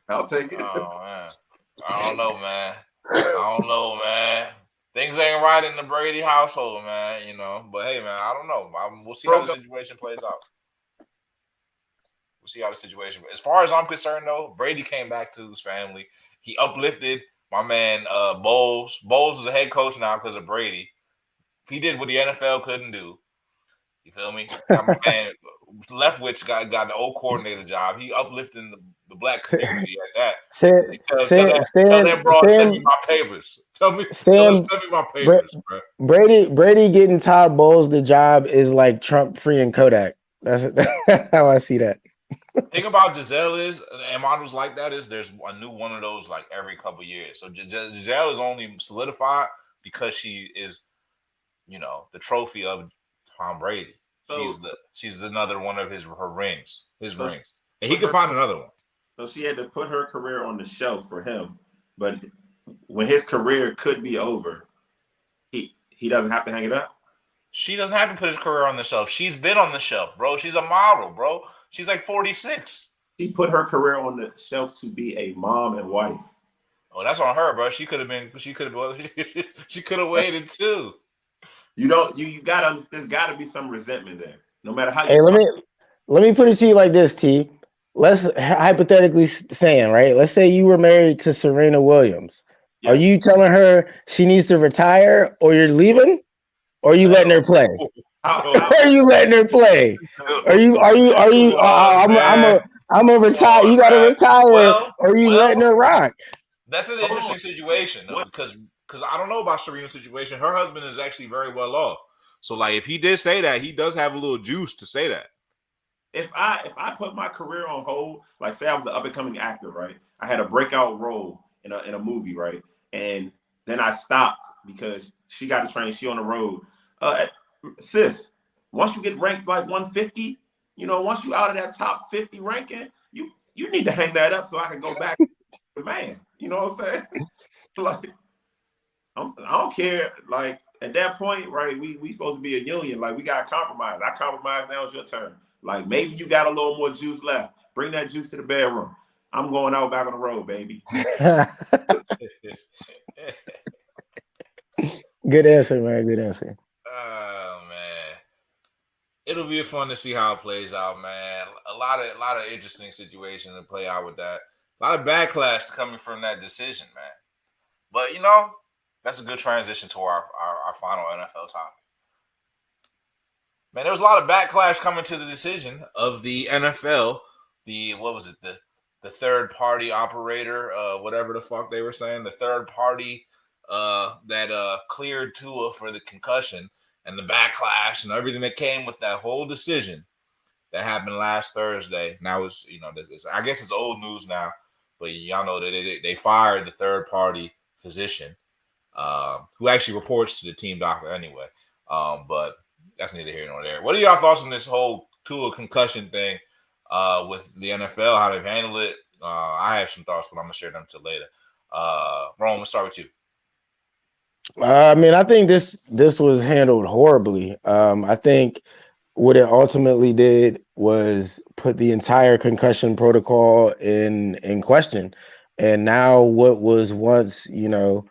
I'll take it. Oh man, I don't know, man. I don't know, man. Things ain't right in the Brady household, man. You know, but hey, man, I don't know. We'll see how the situation plays out. We'll see how the situation. As far as I'm concerned, though, Brady came back to his family. He uplifted my man Bowles. Bowles is a head coach now because of Brady. He did what the NFL couldn't do. You feel me? Got my man Leftwich got the old coordinator job. He uplifting the black community at that. Tell that broad send me my papers. Tell them send me my papers, bro. Brady getting Todd Bowles the job is like Trump freeing Kodak. That's how I see that. The thing about Giselle is, and models like that is, there's a new one of those like every couple of years. So Giselle is only solidified because she is, you know, the trophy of Tom Brady. So, she's another one of his rings, and he could find another one. So she had to put her career on the shelf for him, but when his career could be over, he doesn't have to hang it up. She doesn't have to put his career on the shelf. She's been on the shelf, bro. She's a model, bro. She's like 46. She put her career on the shelf to be a mom and wife. Oh, that's on her, bro. She could have waited too. You gotta. There's got to be some resentment there, no matter how. Hey, let me put it to you like this, T. Let's hypothetically saying, right? Let's say you were married to Serena Williams. Yes. Are you telling her she needs to retire, or you're leaving, or are you letting her play? Are you letting her play? Are you? I'm a retire. You gotta retire, or are you letting her rock? That's an interesting situation, though, because I don't know about Serena's situation. Her husband is actually very well off. So, like, if he did say that, he does have a little juice to say that. If I put my career on hold, like say I was an up and coming actor, right? I had a breakout role in a movie, right? And then I stopped because she got to train. She on the road. Sis, once you get ranked like 150, you know, once you out of that top 50 ranking, you need to hang that up so I can go back to the man. You know what I'm saying? Like, I don't care. Like at that point, right? We supposed to be a union. Like we got to compromise. I compromise. Now it's your turn. Like maybe you got a little more juice left. Bring that juice to the bedroom. I'm going out back on the road, baby. Good answer, man. Good answer. Oh man, it'll be fun to see how it plays out, man. A lot of interesting situations to play out with that. A lot of backlash coming from that decision, man. But you know, that's a good transition to our final NFL topic. Man, there was a lot of backlash coming to the decision of the NFL. The third party operator, whatever the fuck they were saying, the third party that cleared Tua for the concussion, and the backlash and everything that came with that whole decision that happened last Thursday. Now it's, you know, I guess it's old news now, but y'all know that they fired the third party physician who actually reports to the team doctor anyway. But that's neither here nor there. What are y'all thoughts on this whole Tua concussion thing with the NFL, how they've handled it? I have some thoughts, but I'm going to share them till later. Ron, we'll start with you. I mean, I think this was handled horribly. I think what it ultimately did was put the entire concussion protocol in question. And now what was once, you know,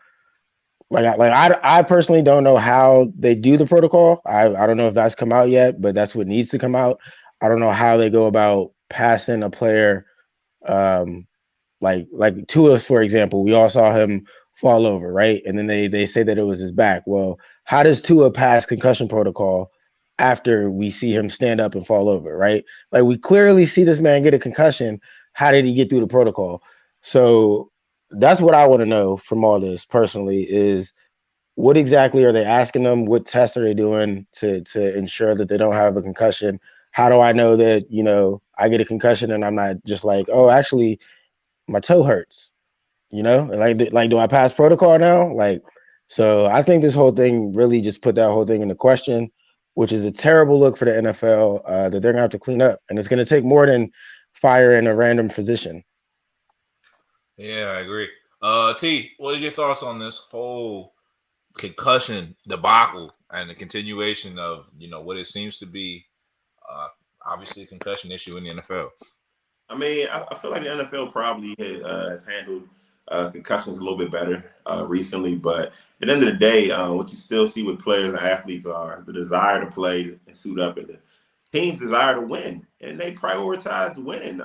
I personally don't know how they do the protocol. I don't know if that's come out yet, but that's what needs to come out. I don't know how they go about passing a player, like Tua, for example. We all saw him fall over, right? And then they say that it was his back. Well, how does Tua pass concussion protocol after we see him stand up and fall over, right? Like we clearly see this man get a concussion. How did he get through the protocol? So that's what I want to know from all this personally is what exactly are they asking them? What tests are they doing to ensure that they don't have a concussion? How do I know that, you know, I get a concussion and I'm not just like, oh, actually my toe hurts, you know, like do I pass protocol now? Like, so I think this whole thing really just put that whole thing into question, which is a terrible look for the NFL that they're gonna have to clean up. And it's gonna take more than firing a random physician. Yeah, I agree. T, what are your thoughts on this whole concussion debacle and the continuation of what it seems to be uh, obviously a concussion issue in the NFL? I mean, I feel like the NFL probably has handled concussions a little bit better recently, but at the end of the day, what you still see with players and athletes are the desire to play and suit up, and the team's desire to win, and they prioritize winning.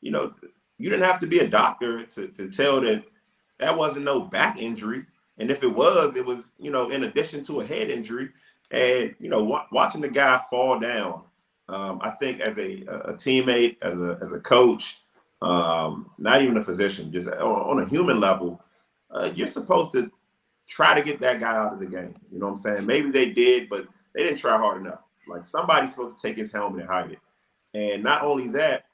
You know, you didn't have to be a doctor to tell that that wasn't no back injury, and if it was in addition to a head injury, and watching the guy fall down. I think as a teammate, as a coach, not even a physician, just on a human level, you're supposed to try to get that guy out of the game. You know what I'm saying? Maybe they did, but they didn't try hard enough. Like somebody's supposed to take his helmet and hide it. And not only that,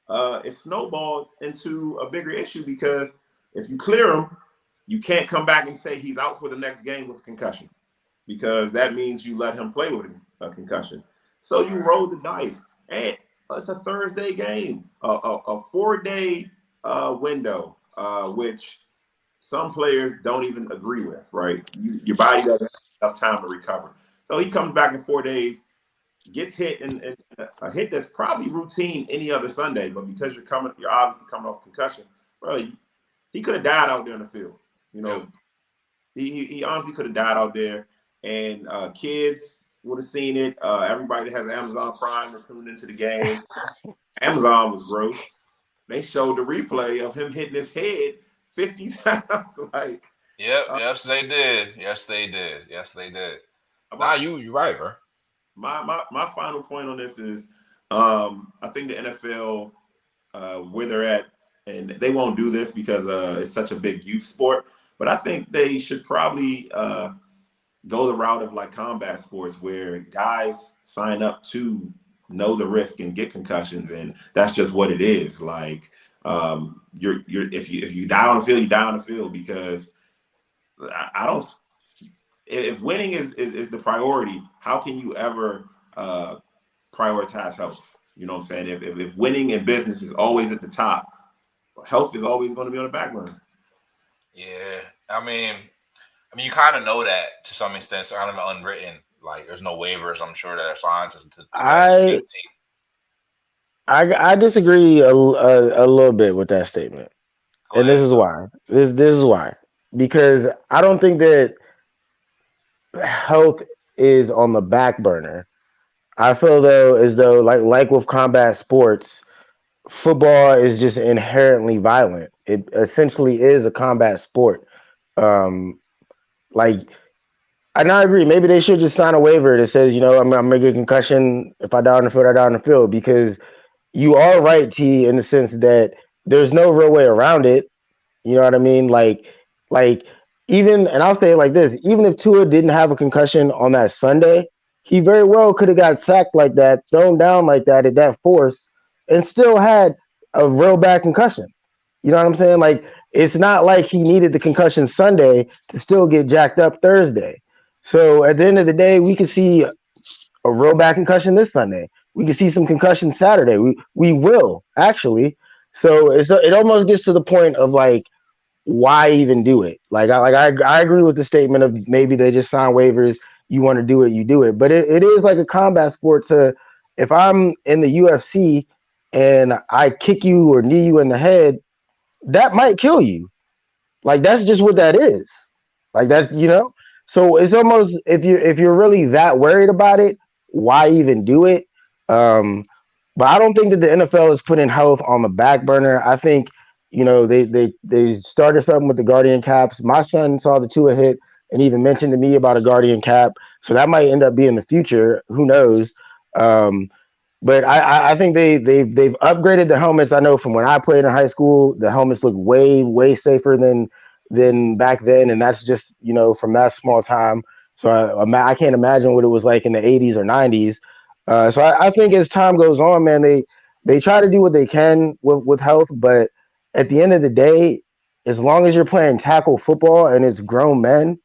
it snowballed into a bigger issue because if you clear him, you can't come back and say he's out for the next game with a concussion because that means you let him play with a concussion. So you roll the dice. And it's a Thursday game, a 4-day window, which some players don't even agree with, right? Your body doesn't have enough time to recover. So he comes back in 4 days, gets hit, and a hit that's probably routine any other Sunday, but because you're obviously coming off concussion, bro, he could have died out there in the field. He honestly could have died out there, and kids would have seen it. Everybody that has Amazon Prime were tuned into the game. Amazon was gross. They showed the replay of him hitting his head 50 times. Like, yes, they did. Yes, they did. Yes, they did. Nah, you're right, bro. My final point on this is, I think the NFL, where they're at, and they won't do this because it's such a big youth sport, but I think they should probably go the route of like combat sports where guys sign up to know the risk and get concussions, and that's just what it is. Like, if you die on the field, you die on the field because I don't. If winning is the priority, how can you ever prioritize health? You know what I'm saying? If winning in business is always at the top, health is always going to be on the back burner. Yeah, I mean, you kind of know that to some extent. It's kind of unwritten. Like, there's no waivers. I'm sure that are signed to I disagree a little bit with that statement, and this is why. This is why, because I don't think that health is on the back burner. I feel though as though like with combat sports, football is just inherently violent. It essentially is a combat sport. Um, like, and I agree. Maybe they should just sign a waiver that says, I'm gonna get concussion if I die on the field. I die on the field because you are right, T, in the sense that there's no real way around it. You know what I mean? Like even, and I'll say it like this: even if Tua didn't have a concussion on that Sunday, he very well could have got sacked like that, thrown down like that at that force, and still had a real bad concussion. You know what I'm saying? Like, it's not like he needed the concussion Sunday to still get jacked up Thursday. So at the end of the day, we could see a real bad concussion this Sunday. We could see some concussion Saturday. We will actually. So it almost gets to the point of like, why even do it? I agree with the statement of maybe they just sign waivers. You want to do it, you do it. But it is like a combat sport. To if I'm in the UFC and I kick you or knee you in the head, that might kill you. Like, that's just what that is. Like, that's. So it's almost, if you're really that worried about it, why even do it? But I don't think that the NFL is putting health on the back burner. I think they started something with the Guardian caps. My son saw the Tua hit and even mentioned to me about a Guardian cap, so that might end up being the future. Who knows? But I think they've upgraded the helmets. I know from when I played in high school, the helmets look way safer than back then, and that's just from that small time. So I can't imagine what it was like in the 80s or 90s. So I think as time goes on, man, they try to do what they can with health, but at the end of the day, as long as you're playing tackle football and it's grown men,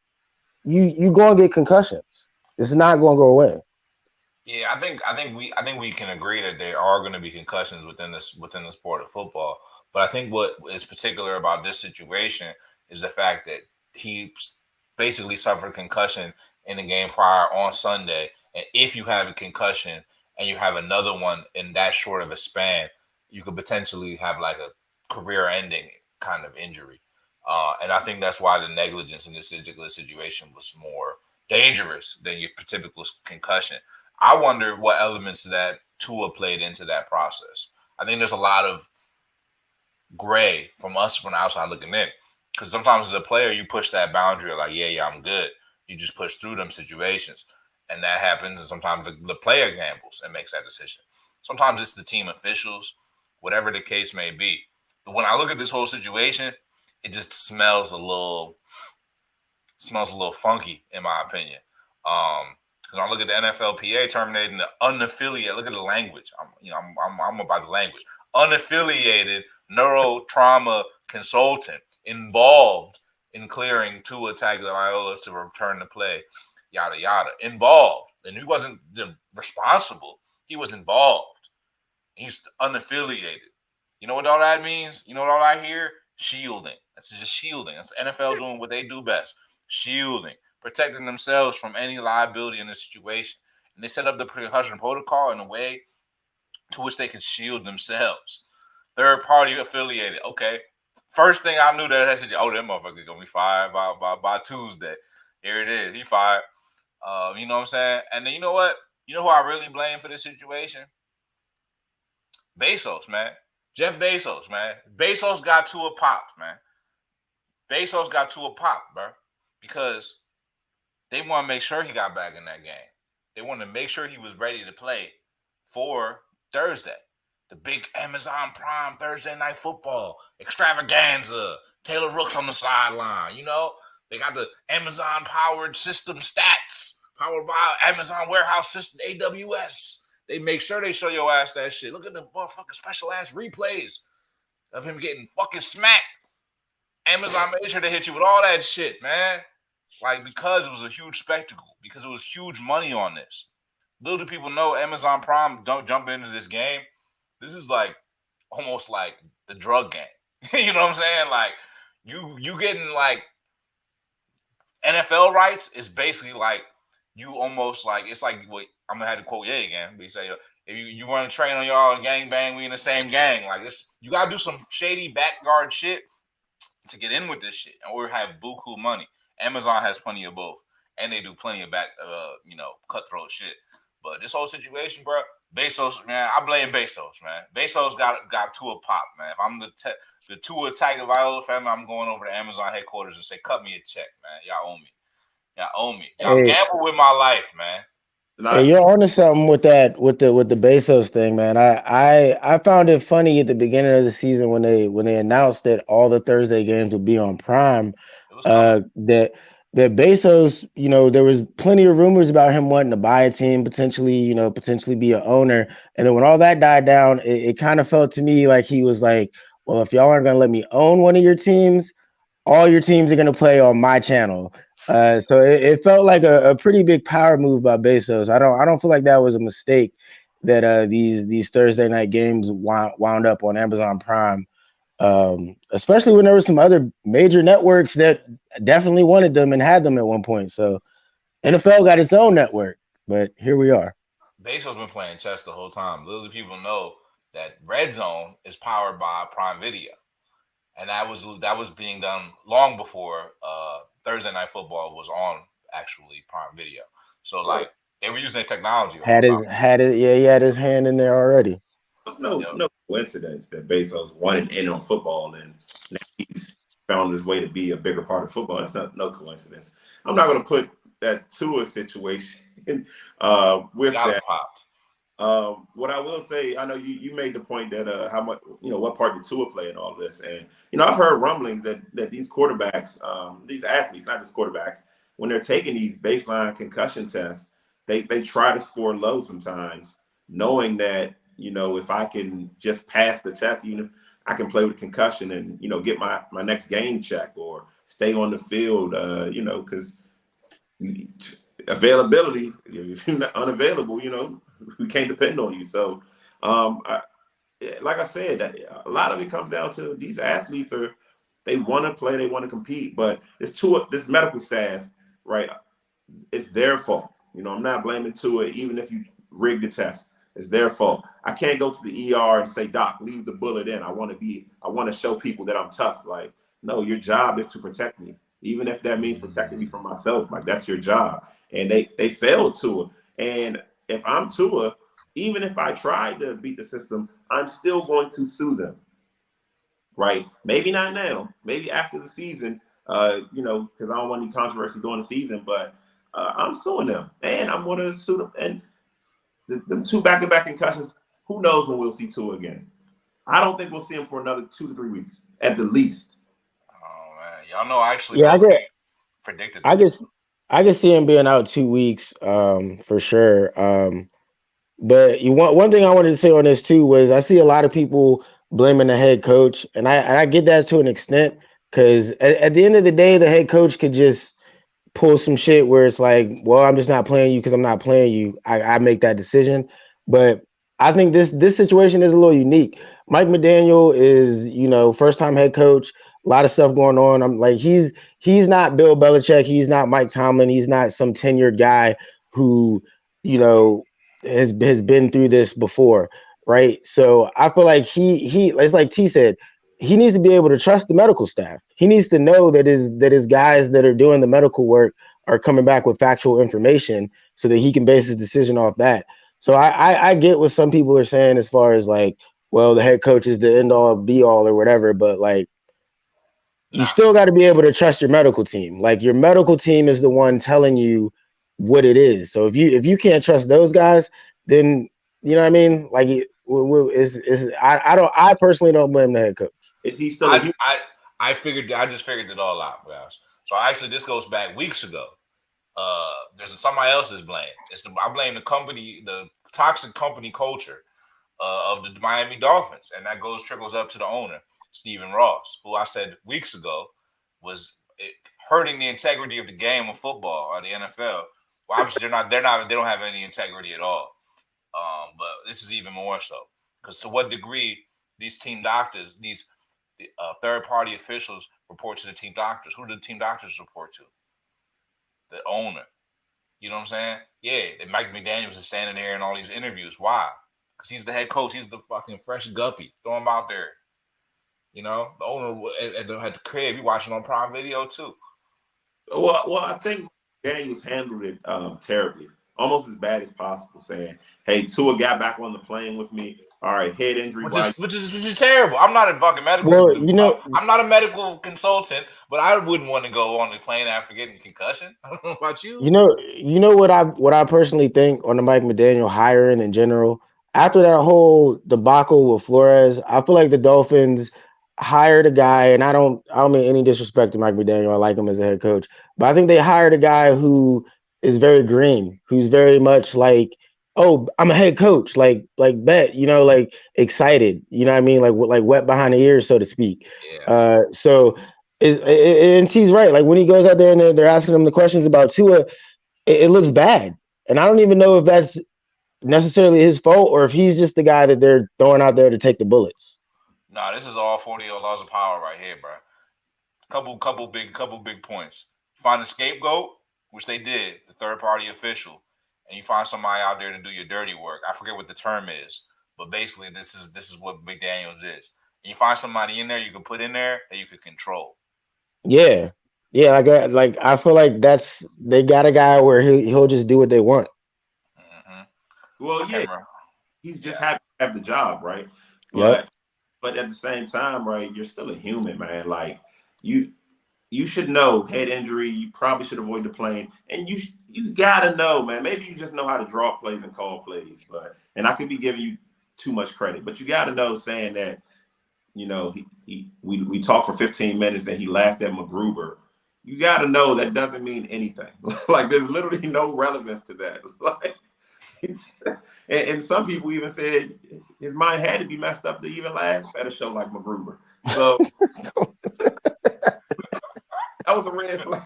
you gonna get concussions. It's not gonna go away. Yeah, I think we can agree that there are going to be concussions within the sport of football. But I think what is particular about this situation is the fact that he basically suffered concussion in the game prior on Sunday. And if you have a concussion and you have another one in that short of a span, you could potentially have like a career-ending kind of injury. And I think that's why the negligence in this particular situation was more dangerous than your typical concussion. I wonder what elements that Tua played into that process. I think there's a lot of gray from us from the outside looking in. Because sometimes as a player, you push that boundary like, yeah, I'm good. You just push through them situations. And that happens. And sometimes the player gambles and makes that decision. Sometimes it's the team officials, whatever the case may be. But when I look at this whole situation, it just smells a little funky, in my opinion. Because I look at the NFLPA terminating the unaffiliated. Look at the language. I'm about the language. Unaffiliated neurotrauma consultant involved in clearing Tua Tagovailoa to return to play. Yada yada. Involved, and he wasn't responsible. He was involved. He's unaffiliated. You know what all that means? You know what all I hear? Shielding. That's just shielding. That's the NFL doing what they do best. Shielding. Protecting themselves from any liability in this situation. And they set up the concussion protocol in a way to which they can shield themselves. Third party affiliated. Okay. First thing I knew that motherfucker gonna be fired by Tuesday. Here it is. He fired. You know what I'm saying? And then you know what? You know who I really blame for this situation? Bezos, man. Jeff Bezos, man. Bezos got Tua popped, man. Bezos got Tua popped, bro. Because they want to make sure he got back in that game. They want to make sure he was ready to play for Thursday. The big Amazon Prime Thursday Night Football extravaganza. Taylor Rooks on the sideline. You know, they got the Amazon powered system stats powered by Amazon Warehouse System, AWS. They make sure they show your ass that shit. Look at the motherfucking special ass replays of him getting fucking smacked. Amazon made sure to hit you with all that shit, man. Like, because it was a huge spectacle, because it was huge money on this. Little do people know Amazon Prime don't jump into this game. This is like almost like the drug game. You know what I'm saying? Like, you getting like NFL rights is basically like you almost like, it's like what I'm gonna have to quote Ye again. But he say, if you run a train on y'all gang bang, we in the same gang. Like this, you gotta do some shady backguard shit to get in with this shit, and we have buku money. Amazon has plenty of both, and they do plenty of cutthroat shit. But this whole situation, bro, Bezos, man, I blame Bezos, man. Bezos got Tua pop, man. If I'm the Tua Tagovailoa family, I'm going over to Amazon headquarters and say, cut me a check, man. Y'all owe me. Y'all gamble with my life, man. Hey, you're onto something with that with the Bezos thing, man. I found it funny at the beginning of the season when they announced that all the Thursday games would be on Prime. That Bezos, there was plenty of rumors about him wanting to buy a team, potentially be an owner. And then when all that died down, it kind of felt to me like he was like, well, if y'all aren't gonna let me own one of your teams, all your teams are gonna play on my channel. So it felt like a pretty big power move by Bezos. I don't feel like that was a mistake that these Thursday night games wound up on Amazon Prime, especially when there were some other major networks that definitely wanted them and had them at one point. So NFL got its own network, but here we are. Bezos been playing chess the whole time. Little do people know that Red Zone is powered by Prime Video, and that was being done long before Thursday Night Football was on actually Prime Video. So like they were using their technology. He had his hand in there already. It's no coincidence that Bezos wanted in on football and now he's found his way to be a bigger part of football. That's no coincidence. I'm not going to put that to a situation with that. Popped. What I will say, I know you made the point that how much what part did Tua play in all this, and I've heard rumblings that these quarterbacks, these athletes, not just quarterbacks, when they're taking these baseline concussion tests, they try to score low sometimes, knowing that if I can just pass the test, even if I can play with concussion and get my next game check or stay on the field, because availability. If you're not unavailable, we can't depend on you. So, like I said, a lot of it comes down to these athletes they want to play, they want to compete, but this medical staff, right? It's their fault. I'm not blaming Tua, even if you rig the test. It's their fault. I can't go to the ER and say, Doc, leave the bullet in. I want to show people that I'm tough. Like, no, your job is to protect me. Even if that means protecting me from myself, like that's your job. And they failed Tua. And if I'm Tua, even if I tried to beat the system, I'm still going to sue them. Right? Maybe not now. Maybe after the season, because I don't want any controversy during the season, but I'm suing them. And I'm going to sue them. And them 2 back-to-back concussions, who knows when we'll see Tua again. I don't think we'll see him for another 2 to 3 weeks at the least. Oh man, y'all know I actually predicted this. I can see him being out 2 weeks, for sure. But one thing I wanted to say on this too was I see a lot of people blaming the head coach, and I get that to an extent because at the end of the day, the head coach could just pull some shit where it's like, well, I'm just not playing you because I'm not playing you. I make that decision. But I think this situation is a little unique. Mike McDaniel is, first time head coach, a lot of stuff going on. I'm like, he's not Bill Belichick. He's not Mike Tomlin. He's not some tenured guy who, has been through this before. Right. So I feel like he it's like T said, he needs to be able to trust the medical staff. He needs to know that his guys that are doing the medical work are coming back with factual information so that he can base his decision off that. So I get what some people are saying as far as like, well, the head coach is the end all be all or whatever, but like you still got to be able to trust your medical team. Like your medical team is the one telling you what it is. So if you can't trust those guys, then you know what I mean? Like I personally don't blame the head coach. Is he still I just figured it all out, guys. So actually this goes back weeks ago. There's somebody else's blame. I blame the company, the toxic company culture of the Miami Dolphins, and that trickles up to the owner, Stephen Ross, who I said weeks ago was hurting the integrity of the game of football or the NFL. Well, obviously they don't have any integrity at all. But this is even more so because to what degree these team doctors, these third-party officials report to the team doctors. Who do the team doctors report to? The owner. You know what I'm saying? Yeah, Mike McDaniels is standing there in all these interviews. Why? Because he's the head coach. He's the fucking fresh guppy. Throw him out there. The owner at the crib, he watching on Prime Video too. Well, I think Daniels handled it terribly, almost as bad as possible. Saying, "Hey, Tua got back on the plane with me. All right, head injury, which is terrible. I'm not a fucking medical. Well, I'm not a medical consultant, but I wouldn't want to go on the plane after getting a concussion. I don't know about you. You know what I personally think on the Mike McDaniel hiring in general. After that whole debacle with Flores, I feel like the Dolphins hired a guy, and I don't mean any disrespect to Mike McDaniel. I like him as a head coach, but I think they hired a guy who is very green, who's very much like, oh, I'm a head coach, like bet, like excited, you know what I mean, like wet behind the ears, so to speak. Yeah. And he's right. Like when he goes out there and they're asking him the questions about Tua, it looks bad, and I don't even know if that's necessarily his fault or if he's just the guy that they're throwing out there to take the bullets. Nah, this is all 40 laws of power right here, bro. Couple big points. Find a scapegoat, which they did, the third party official, and you find somebody out there to do your dirty work. I forget what the term is, but basically this is what McDaniels is. And you find somebody in there you can put in there that you can control. Yeah. I feel like they got a guy where he'll just do what they want. Mm-hmm. Well, okay, yeah, bro. He's just happy to have the job, right? Yep. But at the same time, right, you're still a human, man. Like you should know head injury. You probably should avoid the plane, and you gotta know, man. Maybe you just know how to draw plays and call plays, and I could be giving you too much credit, but you gotta know saying that, we talked for 15 minutes and he laughed at McGruber. You gotta know that doesn't mean anything. Like there's literally no relevance to that. Like. And some people even said his mind had to be messed up to even laugh at a show like McGruber. So that was a red flag.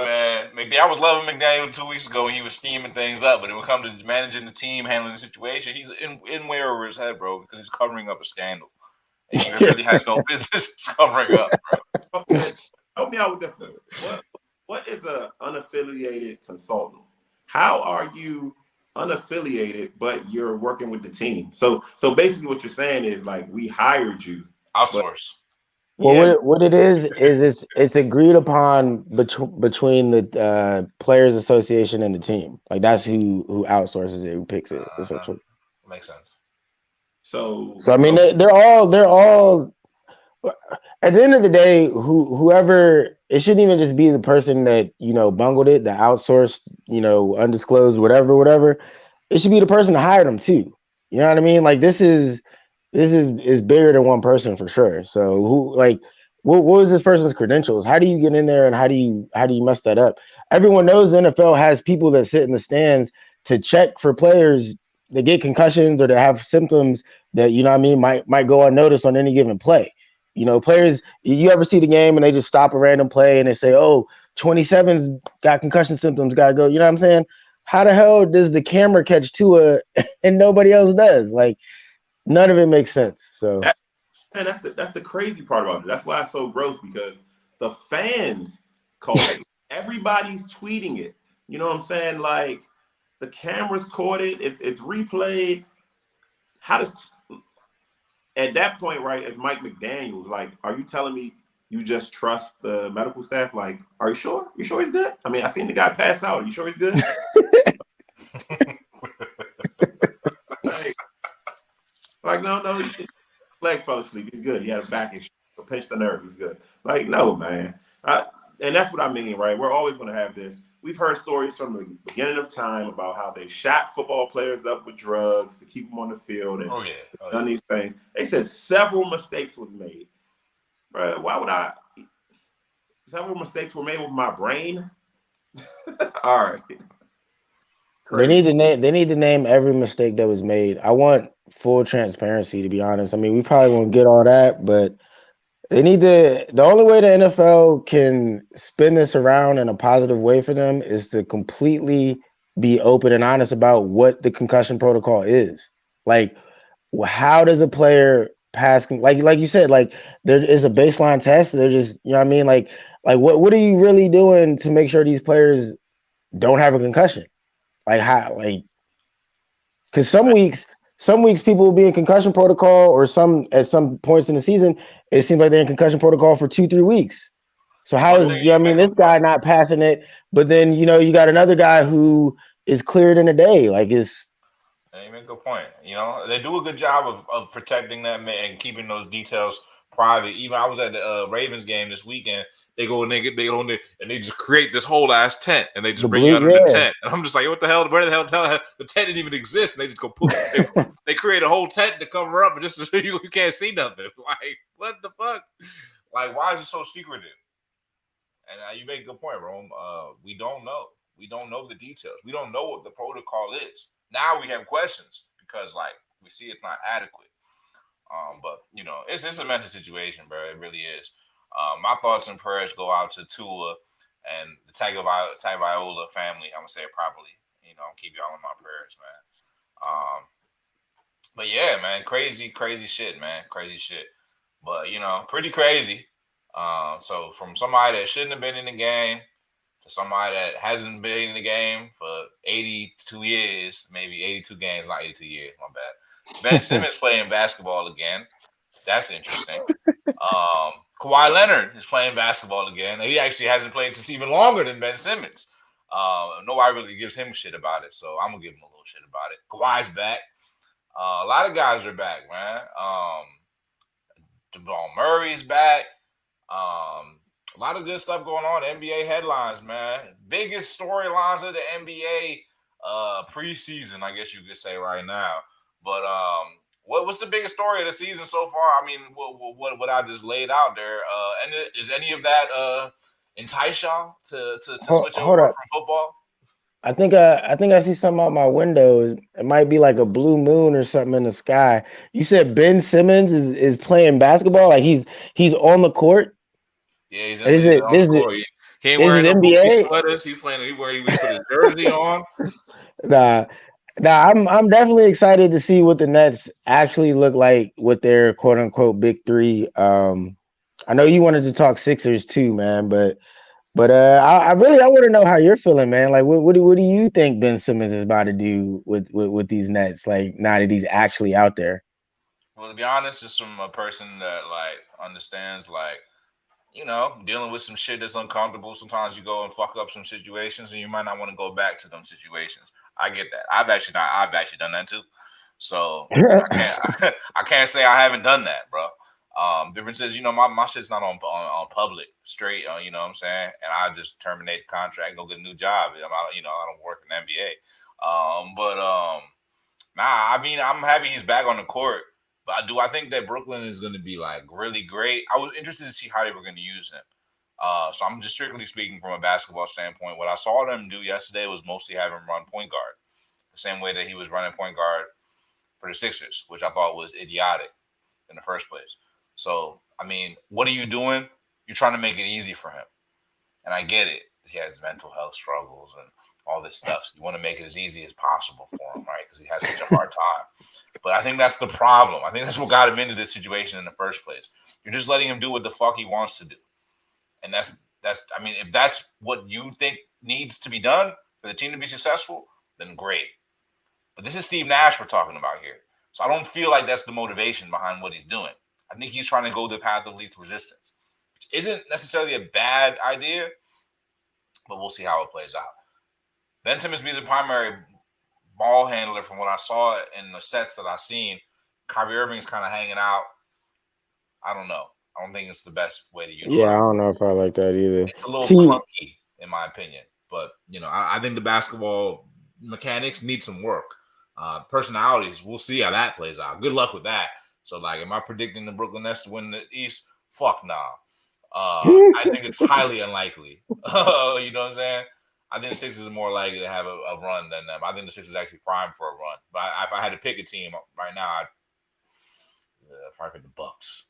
man, I was loving McDaniel 2 weeks ago when he was scheming things up, but when it come to managing the team, handling the situation, he's in way over his head, bro, because he's covering up a scandal. And he really has no business covering up, bro. Okay, help me out with this one. What is an unaffiliated consultant? How are you unaffiliated, but you're working with the team? So basically what you're saying is like, we hired you. Outsource. Well, what it is it's agreed upon between the players association and the team. Like that's who outsources it, who picks it, essentially. Makes sense. So I mean, they're all. At the end of the day, whoever, it shouldn't even just be the person that bungled it, the outsourced, undisclosed, whatever. It should be the person that hired them too. You know what I mean? Like this is bigger than one person for sure. So what was this person's credentials? How do you get in there and how do you mess that up? Everyone knows the NFL has people that sit in the stands to check for players that get concussions or that have symptoms that might go unnoticed on any given play. Players, you ever see the game and they just stop a random play and they say, oh, 27's got concussion symptoms, gotta go. You know what I'm saying? How the hell does the camera catch Tua and nobody else does? Like, none of it makes sense. So that's the crazy part about it. That's why it's so gross, because the fans call it. Everybody's tweeting it. You know what I'm saying? Like, the cameras caught it. It's replayed. How does, at that point, right, as Mike McDaniels, like, are you telling me you just trust the medical staff? Like, are you sure? You sure he's good? I mean, I seen the guy pass out. Are you sure he's good? Like, no, his leg fell asleep. He's good. He had a back issue. So pinch the nerve. He's good. Like, no, man. And that's what I mean, right? We're always going to have this. We've heard stories from the beginning of time about how they shot football players up with drugs to keep them on the field and done these things. They said several mistakes was made. Bro, why would I? Several mistakes were made with my brain. All right. They need to name every mistake that was made. I want full transparency, to be honest. I mean, we probably won't get all that, but they need to. The only way the NFL can spin this around in a positive way for them is to completely be open and honest about what the concussion protocol is. Like, how does a player pass? Like you said, like there is a baseline test. They're just, you know what I mean? Like what are you really doing to make sure these players don't have a concussion? Like how? Like, because some weeks people will be in concussion protocol, or at some points in the season, it seems like they're in concussion protocol for 2-3 weeks. So how is this guy not passing it? But then you got another guy who is cleared in a day. Like it's. You make a good point. They do a good job of protecting them and keeping those details private. Even I was at the Ravens game this weekend. They go and they just create this whole ass tent and they just bring you under the tent. And I'm just like, what the hell? Where the hell the tent didn't even exist? And they just go poof. They create a whole tent to cover up, and just so you can't see nothing. Like, what the fuck? Like, why is it so secretive? And you make a good point, Rome. We don't know. We don't know the details. We don't know what the protocol is. Now we have questions because, like, we see it's not adequate. But it's a messy situation, bro. It really is. My thoughts and prayers go out to Tua and the Tagovailoa family. I'm gonna say it properly. Keep y'all in my prayers, man. But yeah, man, crazy shit, man, crazy shit. But pretty crazy. So from somebody that shouldn't have been in the game to somebody that hasn't been in the game for 82 years, maybe 82 games, not 82 years. My bad. Ben Simmons playing basketball again. That's interesting. Kawhi Leonard is playing basketball again. He actually hasn't played since even longer than Ben Simmons. Nobody really gives him shit about it, so I'm gonna give him a little shit about it. Kawhi's back. A lot of guys are back, man. Jamal Murray's back. A lot of good stuff going on. NBA headlines, man. Biggest storylines of the NBA preseason, I guess you could say right now. But what's the biggest story of the season so far? I mean, what I just laid out there. And is any of that entice y'all to switch over from football? I think I see something out my window. It might be like a blue moon or something in the sky. You said Ben Simmons is playing basketball, like he's on the court. Yeah, he's on the court. He ain't Is it wearing no Hoopy NBA? sweaters. He put his jersey on. Nah, nah. I'm definitely excited to see what the Nets actually look like with their quote unquote big three. I know you wanted to talk Sixers too, man, but I really I want to know how you're feeling, man. Like, what do you think Ben Simmons is about to do with these Nets? Like, now that he's actually out there. Well, to be honest, just from a person that like understands like dealing with some shit that's uncomfortable. Sometimes you go and fuck up some situations, and you might not want to go back to them situations. I get that. I've actually done that too. So I can't say I haven't done that, bro. Difference is, my shit's not on public straight. You know what I'm saying? And I just terminate the contract, go get a new job. I don't work in the NBA. Nah. I mean, I'm happy he's back on the court. But I think that Brooklyn is going to be like really great. I was interested to see how they were going to use him. So I'm just strictly speaking from a basketball standpoint. What I saw them do yesterday was mostly have him run point guard, the same way that he was running point guard for the Sixers, which I thought was idiotic in the first place. So, I mean, what are you doing? You're trying to make it easy for him. And I get it. He has mental health struggles and all this stuff. So you want to make it as easy as possible for him, right? Because he has such a hard time. But I think that's the problem. I think that's what got him into this situation in the first place. You're just letting him do what the fuck he wants to do. And I mean, if that's what you think needs to be done for the team to be successful, then great. But this is Steve Nash we're talking about here. So I don't feel like that's the motivation behind what he's doing. I think he's trying to go the path of least resistance, which isn't necessarily a bad idea, but we'll see how it plays out. Ben Simmons be the primary ball handler from what I saw in the sets that I've seen. Kyrie Irving's kind of hanging out. I don't know. I don't think it's the best way to utilize. Yeah, I don't know if I like that either. It's a little clunky, in my opinion. But, I think the basketball mechanics need some work. Personalities, we'll see how that plays out. Good luck with that. So, like, am I predicting the Brooklyn Nets to win the East? Fuck nah. I think it's highly unlikely. You know what I'm saying? I think the Sixers are more likely to have a run than them. I think the Sixers are actually primed for a run. But if I had to pick a team right now, I'd probably pick the Bucks.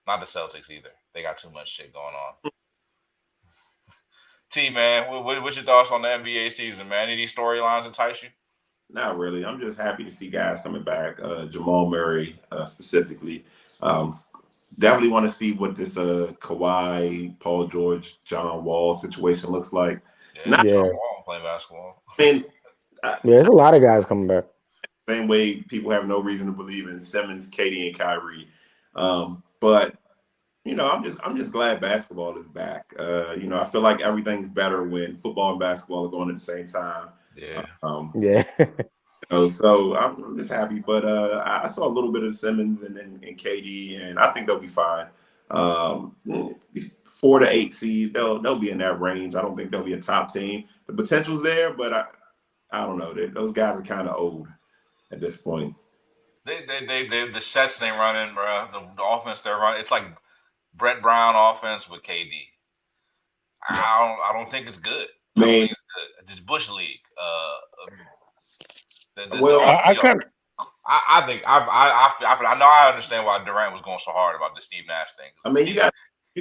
Not the Celtics either. They got too much shit going on. T, man, what's your thoughts on the NBA season, man? Any of these storylines entice you? Not really. I'm just happy to see guys coming back. Jamal Murray specifically. Definitely want to see what this Kawhi, Paul George, John Wall situation looks like. Yeah, John Wall playing basketball. I mean, there's a lot of guys coming back. Same way people have no reason to believe in Simmons, KD, and Kyrie. But I'm just glad basketball is back. I feel like everything's better when football and basketball are going at the same time. Yeah. So I'm just happy. But I saw a little bit of Simmons and KD, and I think they'll be fine. 4 to 8 seed, they'll be in that range. I don't think they'll be a top team. The potential's there, but I don't know. Those guys are kind of old at this point. They the sets they running, bro. The offense they're running, it's like Brett Brown offense with KD. I don't think it's good. I don't think it's good. It's Bush League. I understand why Durant was going so hard about the Steve Nash thing. I mean, you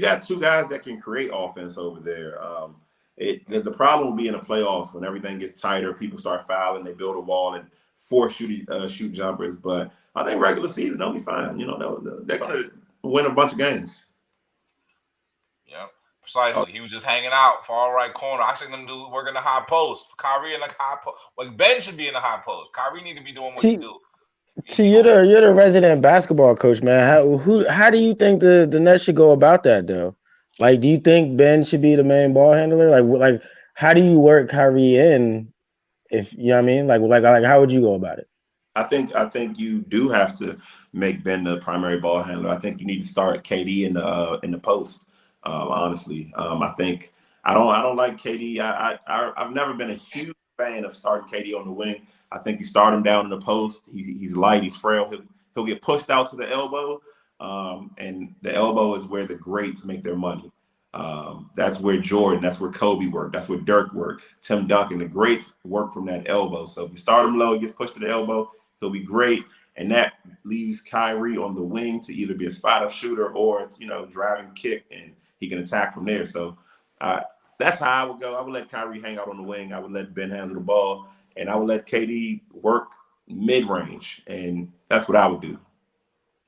got two guys that can create offense over there. The problem will be in the playoffs when everything gets tighter. People start fouling. They build a wall and force shoot jumpers. But I think regular season they'll be fine. They're going to win a bunch of games. Yeah, precisely. He was just hanging out far right corner. I seen them work in the high post. Kyrie in the high post. Like Ben should be in the high post. Kyrie need to be doing what he do. You're the resident basketball coach, man. How do you think the Nets should go about that though? Like, do you think Ben should be the main ball handler? Like how do you work Kyrie in? If you know what I mean, like how would you go about it? I think you do have to make Ben the primary ball handler. I think you need to start KD in the post. Honestly, I think I don't like KD. I've never been a huge fan of starting KD on the wing. I think you start him down in the post. He's light. He's frail. He'll get pushed out to the elbow, and the elbow is where the greats make their money. That's where Jordan, that's where Kobe worked, that's where Dirk worked, Tim Duncan. The greats work from that elbow. So if you start him low, he gets pushed to the elbow, he'll be great. And that leaves Kyrie on the wing to either be a spot-up shooter or, driving kick. And he can attack from there. So that's how I would go. I would let Kyrie hang out on the wing. I would let Ben handle the ball, and I would let KD work mid-range, and that's what I would do.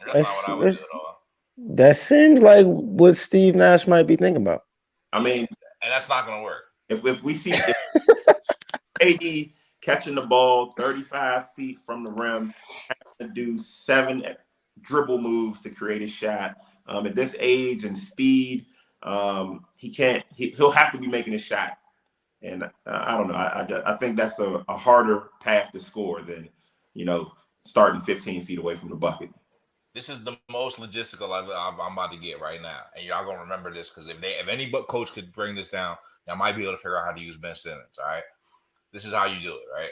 That's not what I would do at all. That seems like what Steve Nash might be thinking about. I mean, and that's not going to work. If we see KD catching the ball 35 feet from the rim, having to do 7 dribble moves to create a shot. At this age and speed, he can't. He'll have to be making a shot, and I don't know. I think that's a harder path to score than starting 15 feet away from the bucket. This is the most logistical I'm about to get right now, and y'all gonna remember this because if any coach could bring this down, y'all might be able to figure out how to use Ben Simmons. All right, this is how you do it. Right,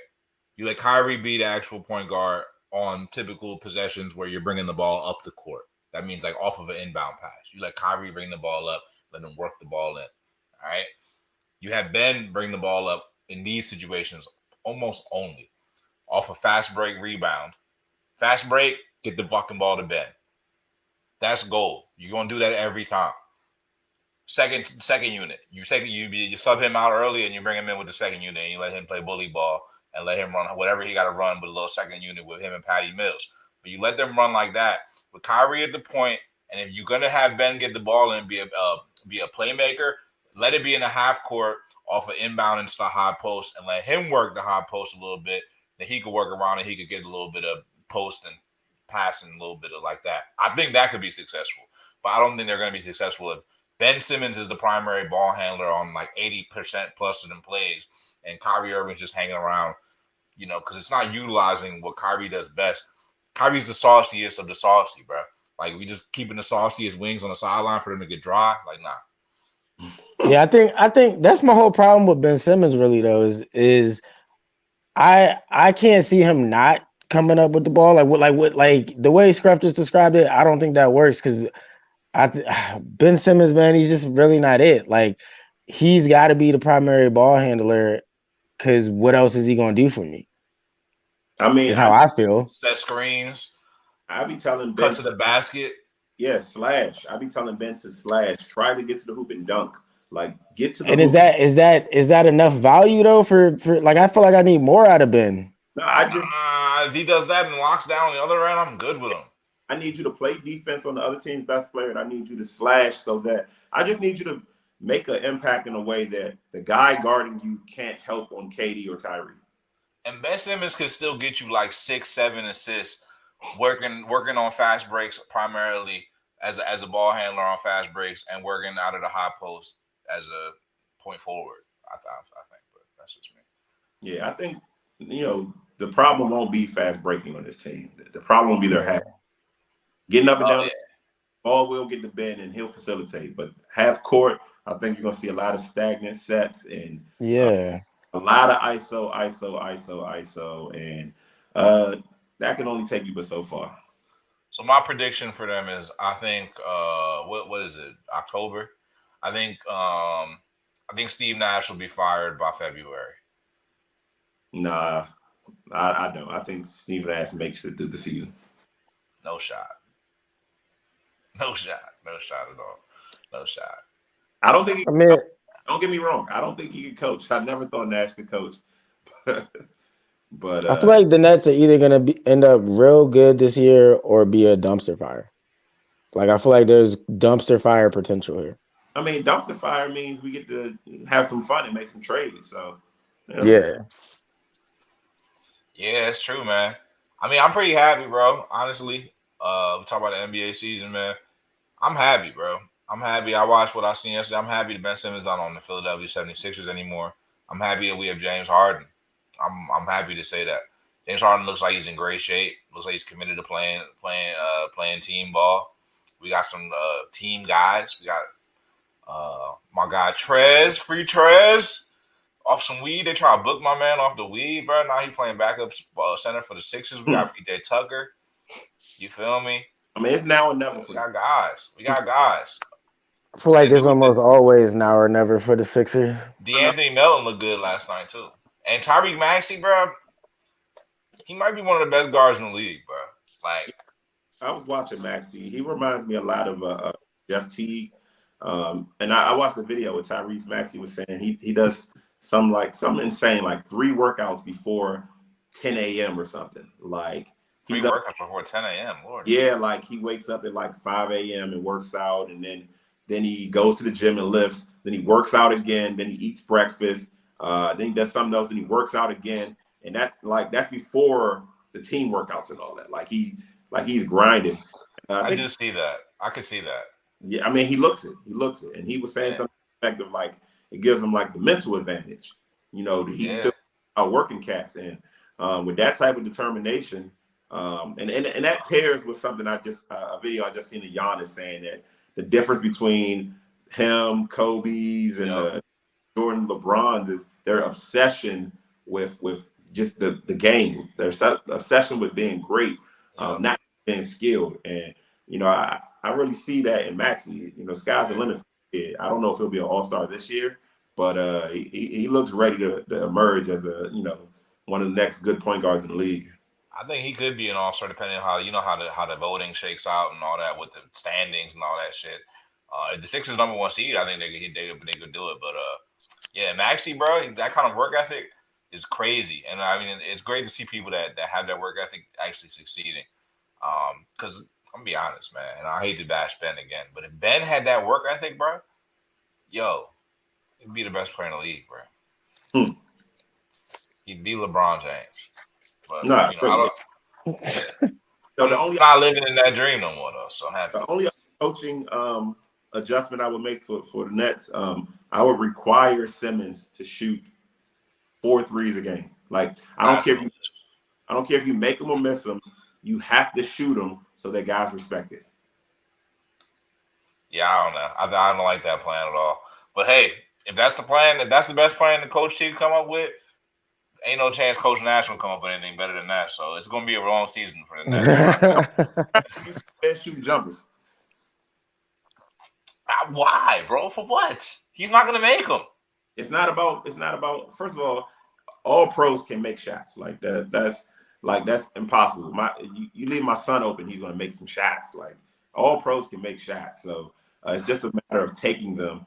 you let Kyrie be the actual point guard on typical possessions where you're bringing the ball up the court. That means like off of an inbound pass. You let Kyrie bring the ball up, let him work the ball in. All right, you have Ben bring the ball up in these situations almost only off a fast break rebound. Fast break. Get the fucking ball to Ben. That's gold. You're gonna do that every time. Second unit. You sub him out early and you bring him in with the second unit and you let him play bully ball and let him run whatever he got to run with a little second unit with him and Patty Mills. But you let them run like that with Kyrie at the point, and if you're gonna have Ben get the ball and be a playmaker, let it be in the half court off an inbound into the high post and let him work the high post a little bit. Then he could work around and he could get a little bit of post and passing a little bit of like that. I think that could be successful, but I don't think they're going to be successful if Ben Simmons is the primary ball handler on like 80% plus of them plays and Kyrie Irving's just hanging around, because it's not utilizing what Kyrie does best. Kyrie's the sauciest of the saucy, bro. Like, we just keeping the sauciest wings on the sideline for them to get dry. Like, nah. Yeah, I think that's my whole problem with Ben Simmons really though is I can't see him not coming up with the ball like the way Scruff just described it. I don't think that works because Ben Simmons, man, he's just really not it. Like, he's got to be the primary ball handler because what else is he going to do for me? I mean, is how I feel. Set screens. I be telling Ben cut to the basket. Yeah, slash. I be telling Ben to slash. Try to get to the hoop and dunk. Like, get to the and hoop. Is that enough value though for like, I feel like I need more out of Ben. No, I just if he does that and locks down the other end, I'm good with him. I need you to play defense on the other team's best player, and I need you to slash so that I just need you to make an impact in a way that the guy guarding you can't help on KD or Kyrie. And Ben Simmons could still get you like 6-7 assists, working on fast breaks primarily as a ball handler on fast breaks and working out of the high post as a point forward. I think, but that's just me. Yeah, I think the problem won't be fast breaking on this team. The problem will be their half. Getting up and down, ball will get to Ben and he'll facilitate. But half court, I think you're going to see a lot of stagnant sets and a lot of ISO, and that can only take you but so far. So my prediction for them is, I think, what is it, October? I think Steve Nash will be fired by February. Nah, I don't. I think Steve Nash makes it through the season. No shot. No shot at all. No shot. I don't think. Don't get me wrong. I don't think he could coach. I never thought Nash could coach. But I feel like the Nets are either going to end up real good this year or be a dumpster fire. Like, I feel like there's dumpster fire potential here. I mean, dumpster fire means we get to have some fun and make some trades. So, yeah, it's true, man. I mean, I'm pretty happy, bro. Honestly, we talk about the NBA season, man. I'm happy, bro. I'm happy. I watched what I seen yesterday. I'm happy that Ben Simmons not on the Philadelphia 76ers anymore. I'm happy that we have James Harden. I'm happy to say that. James Harden looks like he's in great shape. Looks like he's committed to playing team ball. We got some team guys. We got my guy Trez, free Trez, off some weed. They try to book my man off the weed, bro. Now he's playing backup center for the Sixers. We got PJ Tucker. You feel me? I mean, it's now or never. We got guys. I feel like it's almost always now or never for the Sixers. DeAnthony Melton looked good last night too. And Tyreke Maxey, bro, he might be one of the best guards in the league, bro. Like, I was watching Maxey. He reminds me a lot of Jeff Teague. And I watched the video with Tyrese Maxey was saying he does some insane, like 3 workouts before 10 a.m. or something. Like 3 he's up, workouts before 10 a.m. Lord. yeah, like he wakes up at like 5 a.m. and works out, and then he goes to the gym and lifts. Then he works out again. Then he eats breakfast. Then he does something else. Then he works out again, and that's before the team workouts and all that. Like he's grinding. I do see that. I could see that. Yeah, I mean, he looks it, and he was saying something effective, like it gives him like the mental advantage. He feels out working cats, and with that type of determination, and that pairs with something a video I just seen of Giannis saying that the difference between him, Kobe's, and the Jordan, LeBrons is their obsession with just the game, their obsession with being great, not being skilled, and I really see that in Maxey. Sky's the limit for the kid. I don't know if he'll be an all-star this year, but he looks ready to emerge as one of the next good point guards in the league. I think he could be an all-star depending on how the voting shakes out and all that with the standings and all that shit. If the Sixers number 1 seed, I think they could do it. But yeah, Maxey, bro, that kind of work ethic is crazy, and I mean it's great to see people that have that work ethic actually succeeding. Because I'm gonna be honest, man, and I hate to bash Ben again, but if Ben had that work ethic, bro, he'd be the best player in the league, bro. He'd be LeBron James. But I don't. The only not living in that dream no more, though. So I'm happy. The only coaching adjustment I would make for the Nets, I would require Simmons to shoot 4 threes a game. Like I don't care if you make them or miss them. You have to shoot them so that guys respect it. Yeah, I don't know. I don't like that plan at all. But hey, if that's the plan, if that's the best plan the coach team come up with, ain't no chance Coach Nash will come up with anything better than that. So it's going to be a long season for the Nets. Shooting jumpers. Why, bro? For what? He's not going to make them. It's not about. First of all pros can make shots like that. That's impossible. You leave my son open, he's going to make some shots. Like all pros can make shots, so it's just a matter of taking them.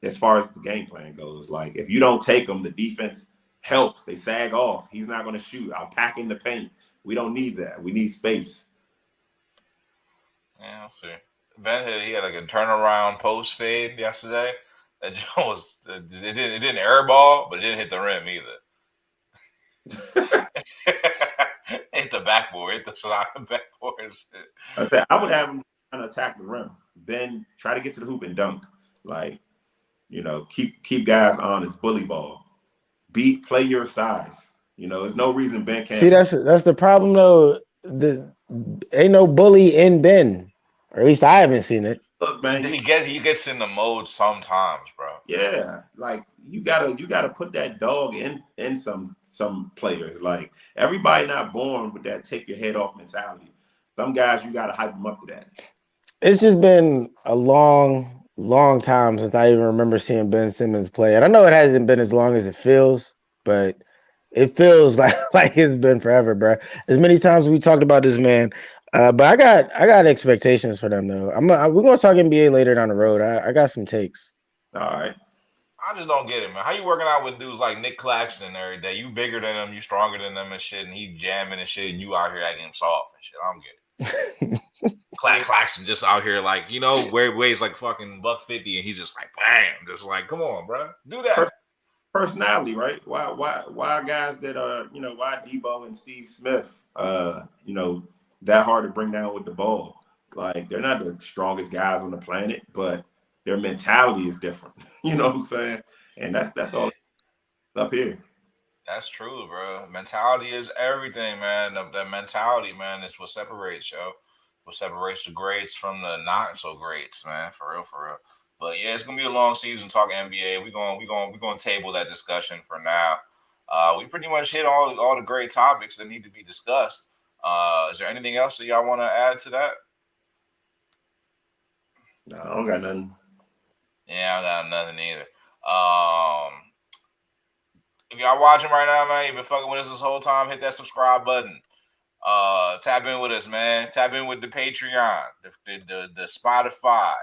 As far as the game plan goes, like if you don't take them, the defense helps. They sag off. He's not going to shoot. I'll pack in the paint. We don't need that. We need space. Yeah, I'll see. Ben he had like a turnaround post fade yesterday. That was it didn't airball, but it didn't hit the rim either. Hit the backboard, hit the backboard and shit. I said I would have him trying to attack the rim, then try to get to the hoop and dunk. Like, keep guys honest, bully ball. Play your size. There's no reason Ben can't. See, that's the problem though. Ain't no bully in Ben, or at least I haven't seen it. Look, man, he gets in the mode sometimes, bro. Yeah, like you gotta put that dog in some players. Like everybody not born with that take your head off mentality. Some guys you gotta hype them up to that. It's just been a long time since I even remember seeing Ben Simmons play, and I know it hasn't been as long as it feels, but it feels like it's been forever, bro. As many times we talked about this man. But I got expectations for them though. We're gonna talk NBA later down the road. I got some takes. All right. I just don't get it, man. How you working out with dudes like Nick Claxton and every day? You bigger than them, you stronger than them and shit, and he jamming and shit, and you out here acting him soft and shit. I don't get it. Claxton just out here like, weighs like fucking $150 and he's just like bam, just like, come on, bro. Do that. Personality, right? Why guys that why Debo and Steve Smith that hard to bring down with the ball. Like they're not the strongest guys on the planet, but their mentality is different. You know what I'm saying? And that's all up here. That's true, bro. Mentality is everything, man. That mentality, man, is what separates, yo. What separates the greats from the not so greats, man. For real. But yeah, it's gonna be a long season talking NBA. We're gonna table that discussion for now. We pretty much hit all the great topics that need to be discussed. Is there anything else that y'all want to add to that? No, I don't got nothing. Yeah, I got nothing either. If y'all watching right now, man, you've been fucking with us this whole time, hit that subscribe button. Tap in with us, man. Tap in with the Patreon, the Spotify,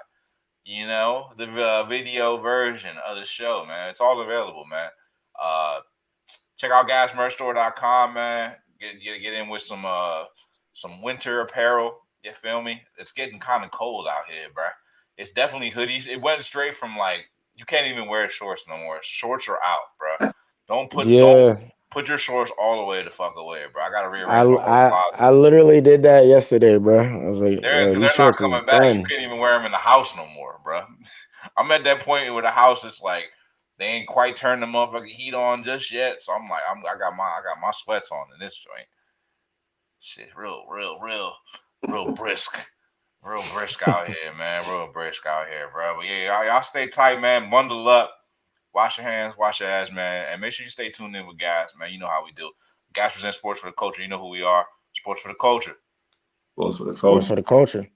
you know, the video version of the show, man. It's all available, man. Check out gasmerchstore.com, man. Get in with some winter apparel. You feel me? It's getting kind of cold out here, bro. It's definitely hoodies. It went straight from like you can't even wear shorts no more. Shorts are out, bro. Don't Yeah, put your shorts all the way the fuck away, bro. I gotta I rearrange my whole I closet. I literally did that yesterday, bro. I was like, yo, these They're not shorts is coming back. You done. can't even wear them in the house no more, bro. I'm at that point where the house is like they ain't quite turned the motherfucking heat on just yet. So I'm like, I got my sweats on in this joint. Shit, real brisk. Real brisk out here, man. Real brisk out here, bro. But yeah, y'all stay tight, man. Bundle up. Wash your hands, wash your ass, man. And make sure you stay tuned in with Gas, man. You know how we do. Gas presents Sports for the Culture. You know who we are. Sports for the Culture. Sports for the Sports culture. for the culture.